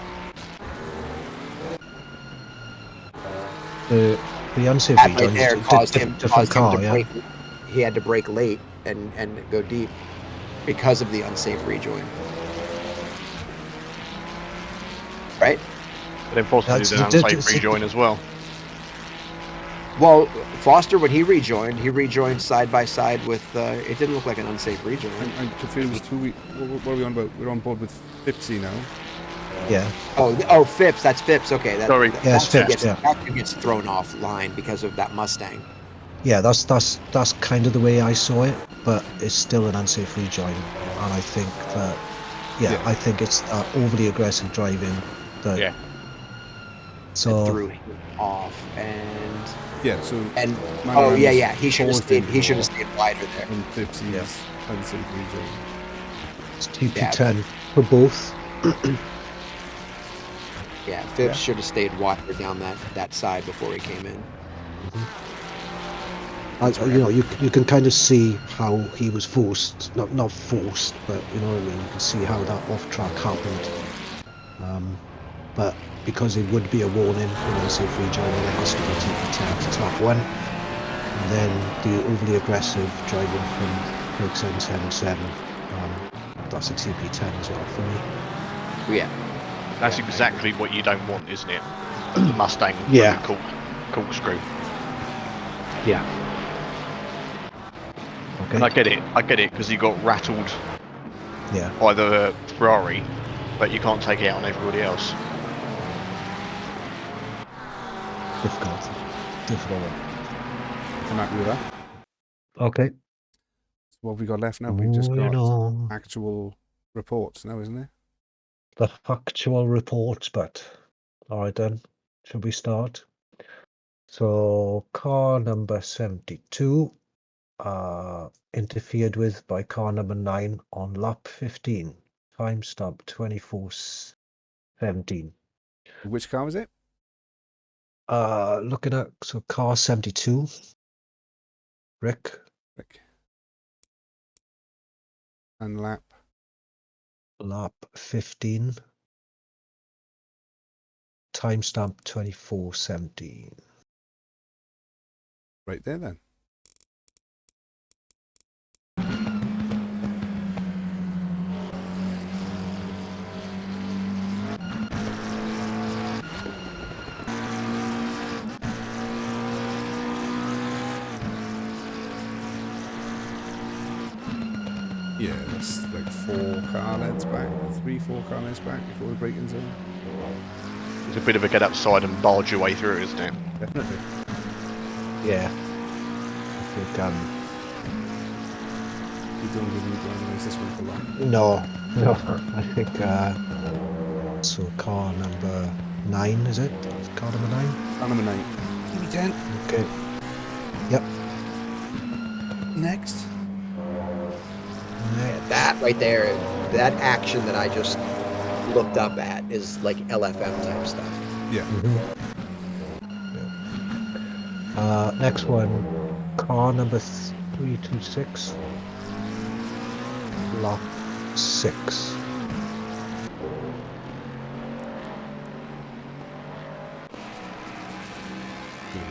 the unsafe
That
rejoin
right there
is
caused him
different car,
to
yeah.
brake. He had to brake late and go deep because of the unsafe rejoin. Right?
But then Foster did an unsafe rejoin as well.
Well, Foster, when he rejoined side by side with. It didn't look like an unsafe rejoin.
I'm confused. It was 2 weeks. What are we on about? We're on board with Fipsy now.
Yeah.
Oh, Phipps. That's Phipps. Okay.
Sorry.
Phipps.
That gets thrown off line because of that Mustang.
Yeah, that's kind of the way I saw it, but it's still an unsafe rejoin, and I think that I think it's overly aggressive driving. That, So
it threw him off, and he should have stayed. He should have stayed wider there.
And Fipsy's unsafe rejoin.
It's TP10 for both.
Yeah, Phipps should have stayed wider down that side before he came in.
You can kind of see how he was forced, not forced, but you know what I mean. You can see how that off track happened. But because it would be a warning, unsafe rejoin, it has to be TP10 to tap 1, and then the overly aggressive driving from brakes N77. That's a TP10 as well for me.
Yeah.
That's exactly what you don't want, isn't it? The Mustang corkscrew.
Yeah. Okay.
And I get it, because he got rattled by the Ferrari, but you can't take it out on everybody else.
Difficult one.
I'm happy with that.
Okay.
So what have we got left now? We've just got actual reports now, isn't it?
The factual reports, but alright then. Should we start? So car number 72 interfered with by car number 9 on lap 15. Timestamp 24:17.
Which car was it?
Looking at car 72. Rick.
And lap
15. Timestamp 24:17.
Right there then. Yeah, that's like 4 car lengths back, 3-4 car lengths back before the braking zone.
It's a bit of a get upside and barge your way through, isn't it?
Definitely.
Yeah. I think
you don't really need to analyze this one for long.
No, I think so car number 9, is it? Car number 9?
Car number 9. TP10.
Okay. Yep.
Next.
Yeah, that right there, that action that I just looked up at is like LFM type stuff.
Yeah.
Next one, car number 326, lap 6.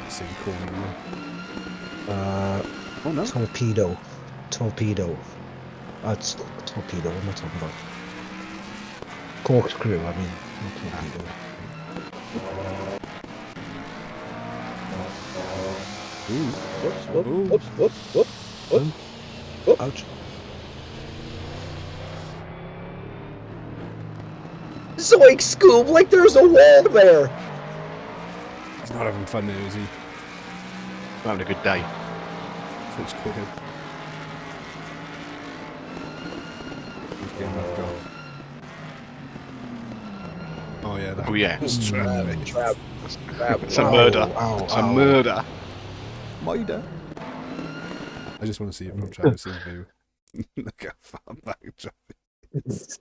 Same corner one.
Oh no. Torpedo. That's torpedo. What am I talking about? Corkscrew. I mean, not torpedo.
Whoops.
Ouch.
Zoink, Scoob! Like there's a wall there.
He's not having fun now, is he?
Having a good day.
Switch quicker. Oh yeah, that was traffic.
It's a murder. It's a murder.
Murder. I just want to see it from Travis's view. Look how far back traffic is.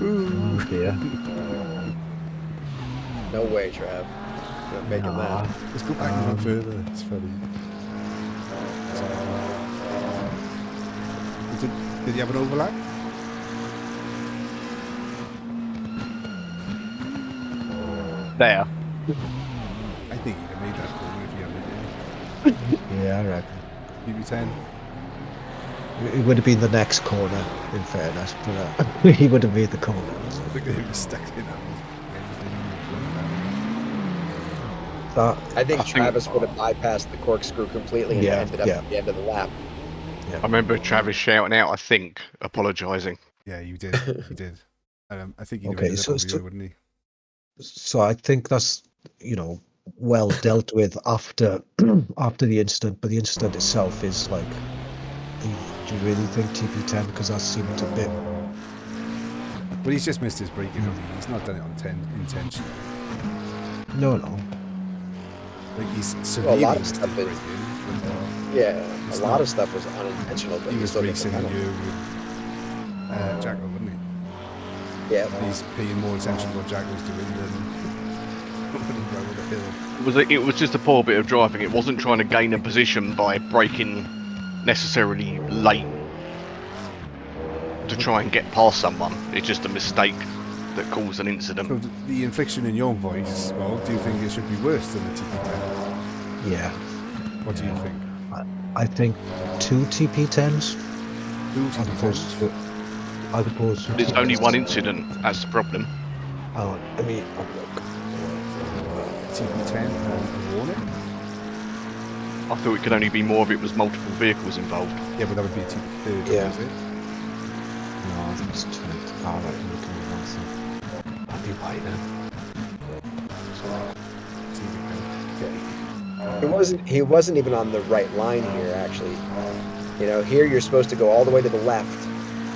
Oh dear.
No way, Trav. Not making that.
Let's go back even further. It's funny. Did you have an overlap?
There.
I think he'd have made that corner if he hadn't.
Yeah, I reckon.
TP10.
It would have been the next corner, in fairness, but he would have made the corner.
Look at him stuck in that.
I think
I think-
Travis would have bypassed the corkscrew completely and
Yeah,
ended up
yeah.
at the end of the lap.
I remember Travis shouting out, I think, apologising.
Yeah, you did. You did. I think he'd have
Okay,
ended
so-
up
so-
over you, wouldn't he?
So I think that's, well dealt with after after the incident, but the incident itself is like, do you really think TP10? Because that seemed a bit.
Well, he's just missed his braking, hasn't he? He's not done it on intention.
No.
Like, he's
Well, a
severely
lot of
missed
stuff
his
is.
braking.
Yeah,
It's
a lot
not-
of stuff was unintentional, but
He
he
was
still gets a
racing a
penalty.
year with Jacko, wasn't he?
Yeah,
And he's paying more attention to what Jacko's doing than over the hill.
It was just a poor bit of driving. It wasn't trying to gain a position by braking necessarily late to try and get past someone. It's just a mistake that caused an incident.
So the infliction in your voice, well, do you think it should be worse than the TP10?
Yeah.
What do you think?
I think 2 TP10s
Two
as opposed
TP10s?
to. As opposed to.
But it's only one incident. That's the problem.
Oh, I mean,
TP10 and a warning?
I thought it could only be more if it was multiple vehicles involved.
Yeah, but that would be a TP30,
Yeah.
is it?
no, I think it's 2. Oh, right, I'm looking at one thing. I'll be right then.
he wasn't even on the right line here, actually. Here you're supposed to go all the way to the left,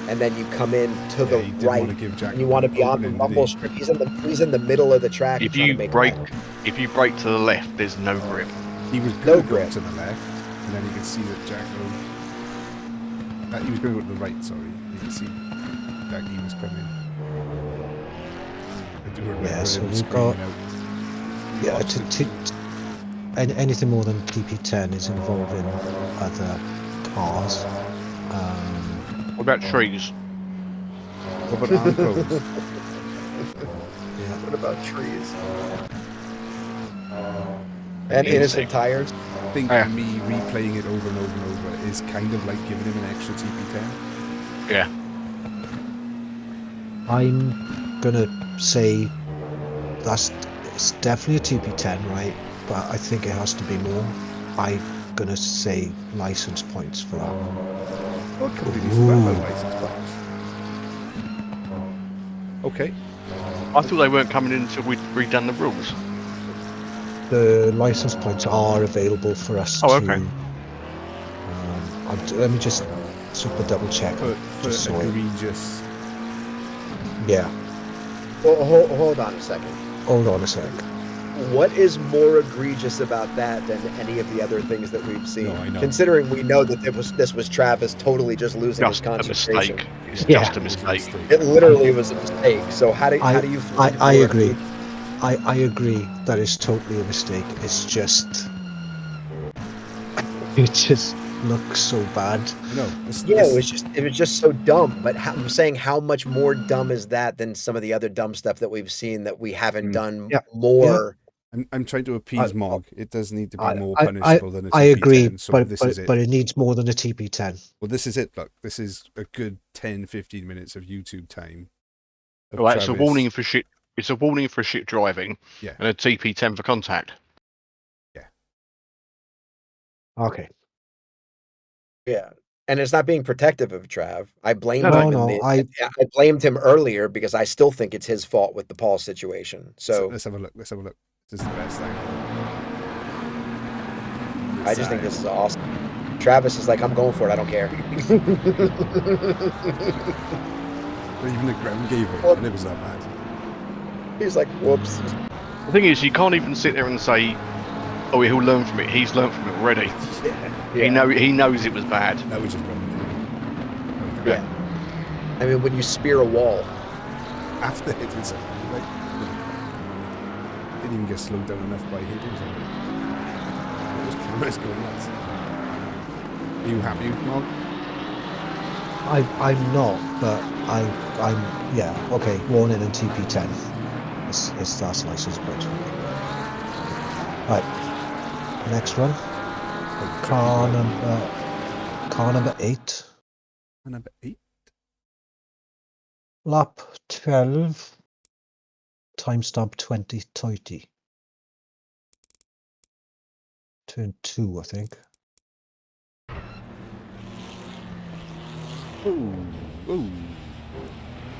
and then you come in to the
he didn't
right,
want to give Jacko
and you want to be on the
opening,
rumble
did he?
strip. He's in the middle of the track.
If
trying to
you
make
brake,
left.
if you brake to the left, there's no grip.
He was
No
going to go
grip.
to the left, and then you could see that Jacko... he was going to go to the right, sorry. You can see Jackie was coming. I do remember
Yeah, so
him
we've
screaming
got-
out.
Yeah, anything more than TP10 is involving other cars.
What about trees?
What about arm codes?
Yeah.
What about trees?
And
And innocent
insect.
tires.
I think
Yeah.
me replaying it over and over and over is kind of like giving him an extra TP10.
Yeah.
I'm gonna say it's definitely a TP10, right? But I think it has to be more. I'm gonna say license points for that.
Oh, I completely forgot about
Ooh.
license plates. Okay.
I thought they weren't coming in until we'd redone the rules.
The license points are available for us
Oh,
to.
okay.
Let me just super double check.
For
Just so I-
egregious.
Yeah.
Well, hold on a second.
Hold on a sec.
What is more egregious about that than any of the other things that we've seen?
No, I know.
Considering we know that this was Travis totally just losing his
Just a
concentration.
mistake. It's
Yeah.
just a mistake.
It literally was a mistake. So how do you feel?
I agree. I agree that it's totally a mistake. It's just. It just looks so bad.
No.
Yeah, it was just so dumb. But I'm saying, how much more dumb is that than some of the other dumb stuff that we've seen that we haven't done
Yeah.
more?
I'm trying to appease Mog. It does need to be more
I-
punishable than a TP10.
I agree,
so
but
this
but,
is it.
but it needs more than a TP10.
Well, this is it. Look, this is a good 10-15 minutes of YouTube time. of
Right, it's a
Travis.
warning for shit. It's a warning for shit driving.
Yeah.
And a TP10 for contact.
Okay.
Yeah. And it's not being protective of Trav. I blamed
No,
him.
no,
I blamed him earlier because I still think it's his fault with the Paul situation. So
Let's have a look. Let's have a look. This is the best thing.
I just think this is awesome. Travis is like, I'm going for it. I don't care.
Even the ground gave it, and it was that bad.
He's like, whoops.
The thing is, you can't even sit there and say, "Oh, he'll learn from it." He's learned from it already. He knows it was bad.
Now we just run.
Yeah. I mean, when you spear a wall.
After hitting something, like, didn't even get slowed down enough by hitting something. It was cameras going nuts. Are you happy, Mog?
I'm not, but I'm yeah, okay, warning and TP10. It's that's license plate. Right. Next one. Car number 8.
Number 8.
Lap 12. Timestamp 2030. Turn 2, I think.
Ooh.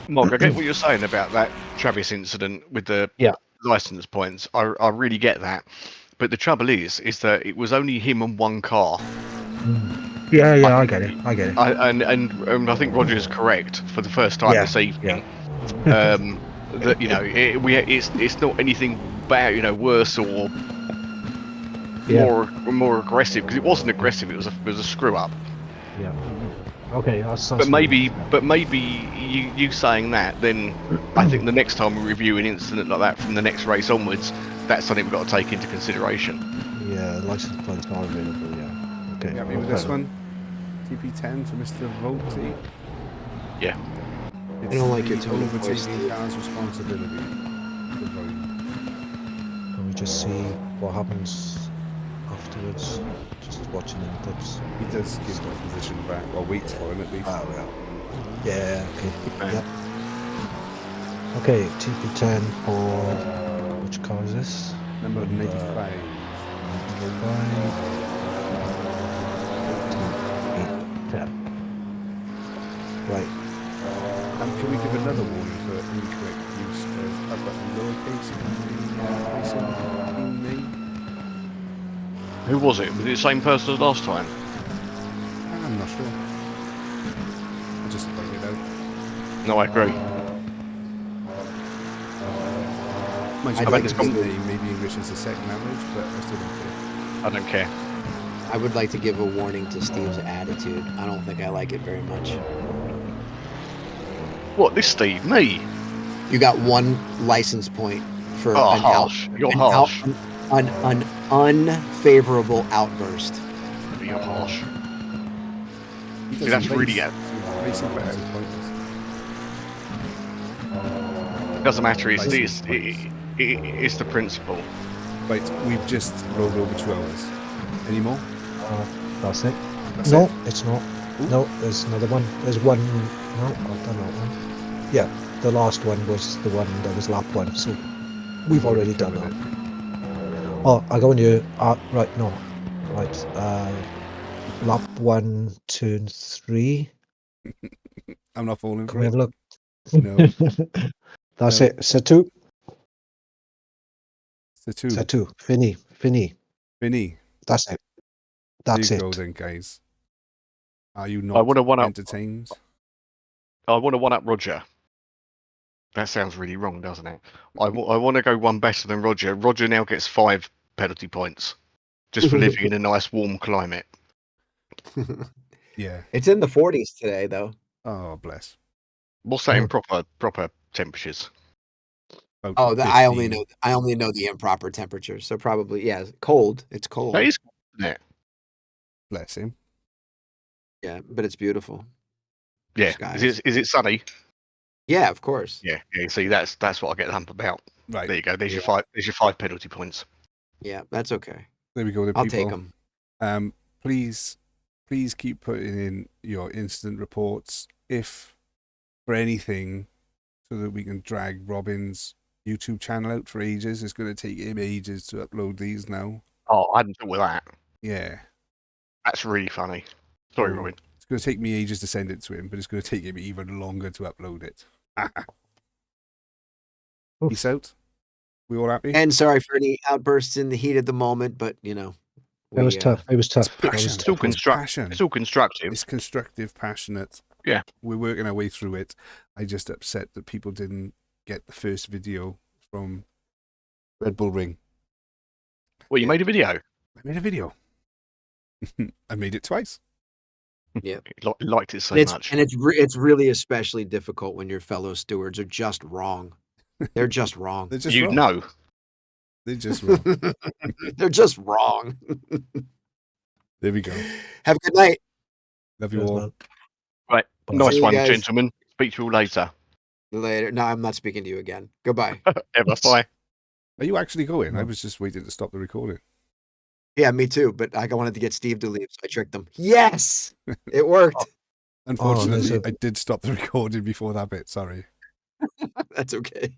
Mark, I get what you're saying about that Travis incident with the
Yeah.
license points. I really get that. But the trouble is that it was only him and one car.
Yeah, I get it.
And I think Roger's correct for the first time this evening. That it's not anything bad, worse or more aggressive, because it wasn't aggressive. It was a screw up.
Yeah. Okay, that's
But maybe you saying that, then I think the next time we review an incident like that from the next race onwards, that's something we've got to take into consideration.
Yeah, license plates are available. Yeah. Okay.
You happy with this one? TP10 for Mr. Volti.
Yeah.
It's
I don't like your tone of voice,
overtaking
Steve.
car's responsibility.
Can we just see what happens afterwards? Just watching inputs.
He does give the position back, or waits for him at least.
Oh, yeah. Okay. Yep. Okay, TP10 for which car is this?
Number 95.
10. Right.
Can we give another warning for incorrect use of upper and lowercase in the racing team name?
Who was it? Was it the same person as last time?
I'm not sure. I just pointed it out.
No, I agree.
I like his name, maybe English is the second language, but I still don't care.
I don't care.
I would like to give a warning to Steve's attitude. I don't think I like it very much.
What, this Steve? Me?
You got one license point for
harsh. You're harsh.
An unfavorable outburst.
You're harsh. See, that's really it. Doesn't matter. It's the principle.
Right, we've just rolled over 2 hours. Any more?
That's it.
That's
no,
it?
It's not. Ooh. No, there's another one. There's one. No, I've done that one. Yeah, the last one was the one that was lap 1. So we've already done that. Oh, I go on you. Right, no. Right. Lap 1, turn 3.
I'm not falling
Can
for
we
it.
have a look?
No.
That's it. Set 2.
Set 2.
Finny. That's it. That's
there you
it.
go then, guys. Are you not entertained?
I want to one-up Roger. That sounds really wrong, doesn't it? I want to go one better than Roger. Roger now gets 5 penalty points just for living in a nice warm climate.
Yeah.
It's in the 40s today, though.
Oh, bless.
What's that in proper temperatures?
I only know the improper temperatures. So probably, yeah, cold. It's cold.
That is cold, isn't it?
Bless him.
Yeah, but it's beautiful.
Yeah. Is it sunny?
Yeah, of course.
Yeah. See, that's what I get hump about.
Right.
There you go. There's your 5. There's your 5 penalty points.
Yeah, that's okay.
There we go.
I'll take them.
Please keep putting in your incident reports, if for anything, so that we can drag Robin's YouTube channel out for ages. It's going to take him ages to upload these now.
Oh, I hadn't thought of that.
Yeah.
That's really funny. Sorry, Robin.
It's going to take me ages to send it to him, but it's going to take him even longer to upload it. Peace out. We all happy?
And sorry for any outbursts in the heat of the moment, but
it was tough. It was tough.
Passion.
It's all constructive.
It's constructive, passionate.
Yeah.
We're working our way through it. I'm just upset that people didn't get the first video from Red Bull Ring.
Well, you made a video.
I made a video. I made it twice.
Yeah,
liked it so much.
And it's really especially difficult when your fellow stewards are just wrong. They're just wrong.
They're just
wrong. Know.
They're just wrong.
They're just wrong.
There we go.
Have a good night.
Love you all.
Right.
Bye.
Nice one, gentlemen. Speak to you all later.
Later. No, I'm not speaking to you again. Goodbye.
Ever. Bye.
Are you actually going? I was just waiting to stop the recording.
Yeah, me too. But I wanted to get Steve to leave, so I tricked him. Yes, it worked.
Unfortunately,
there's
I did stop the recording before that bit. Sorry.
That's okay.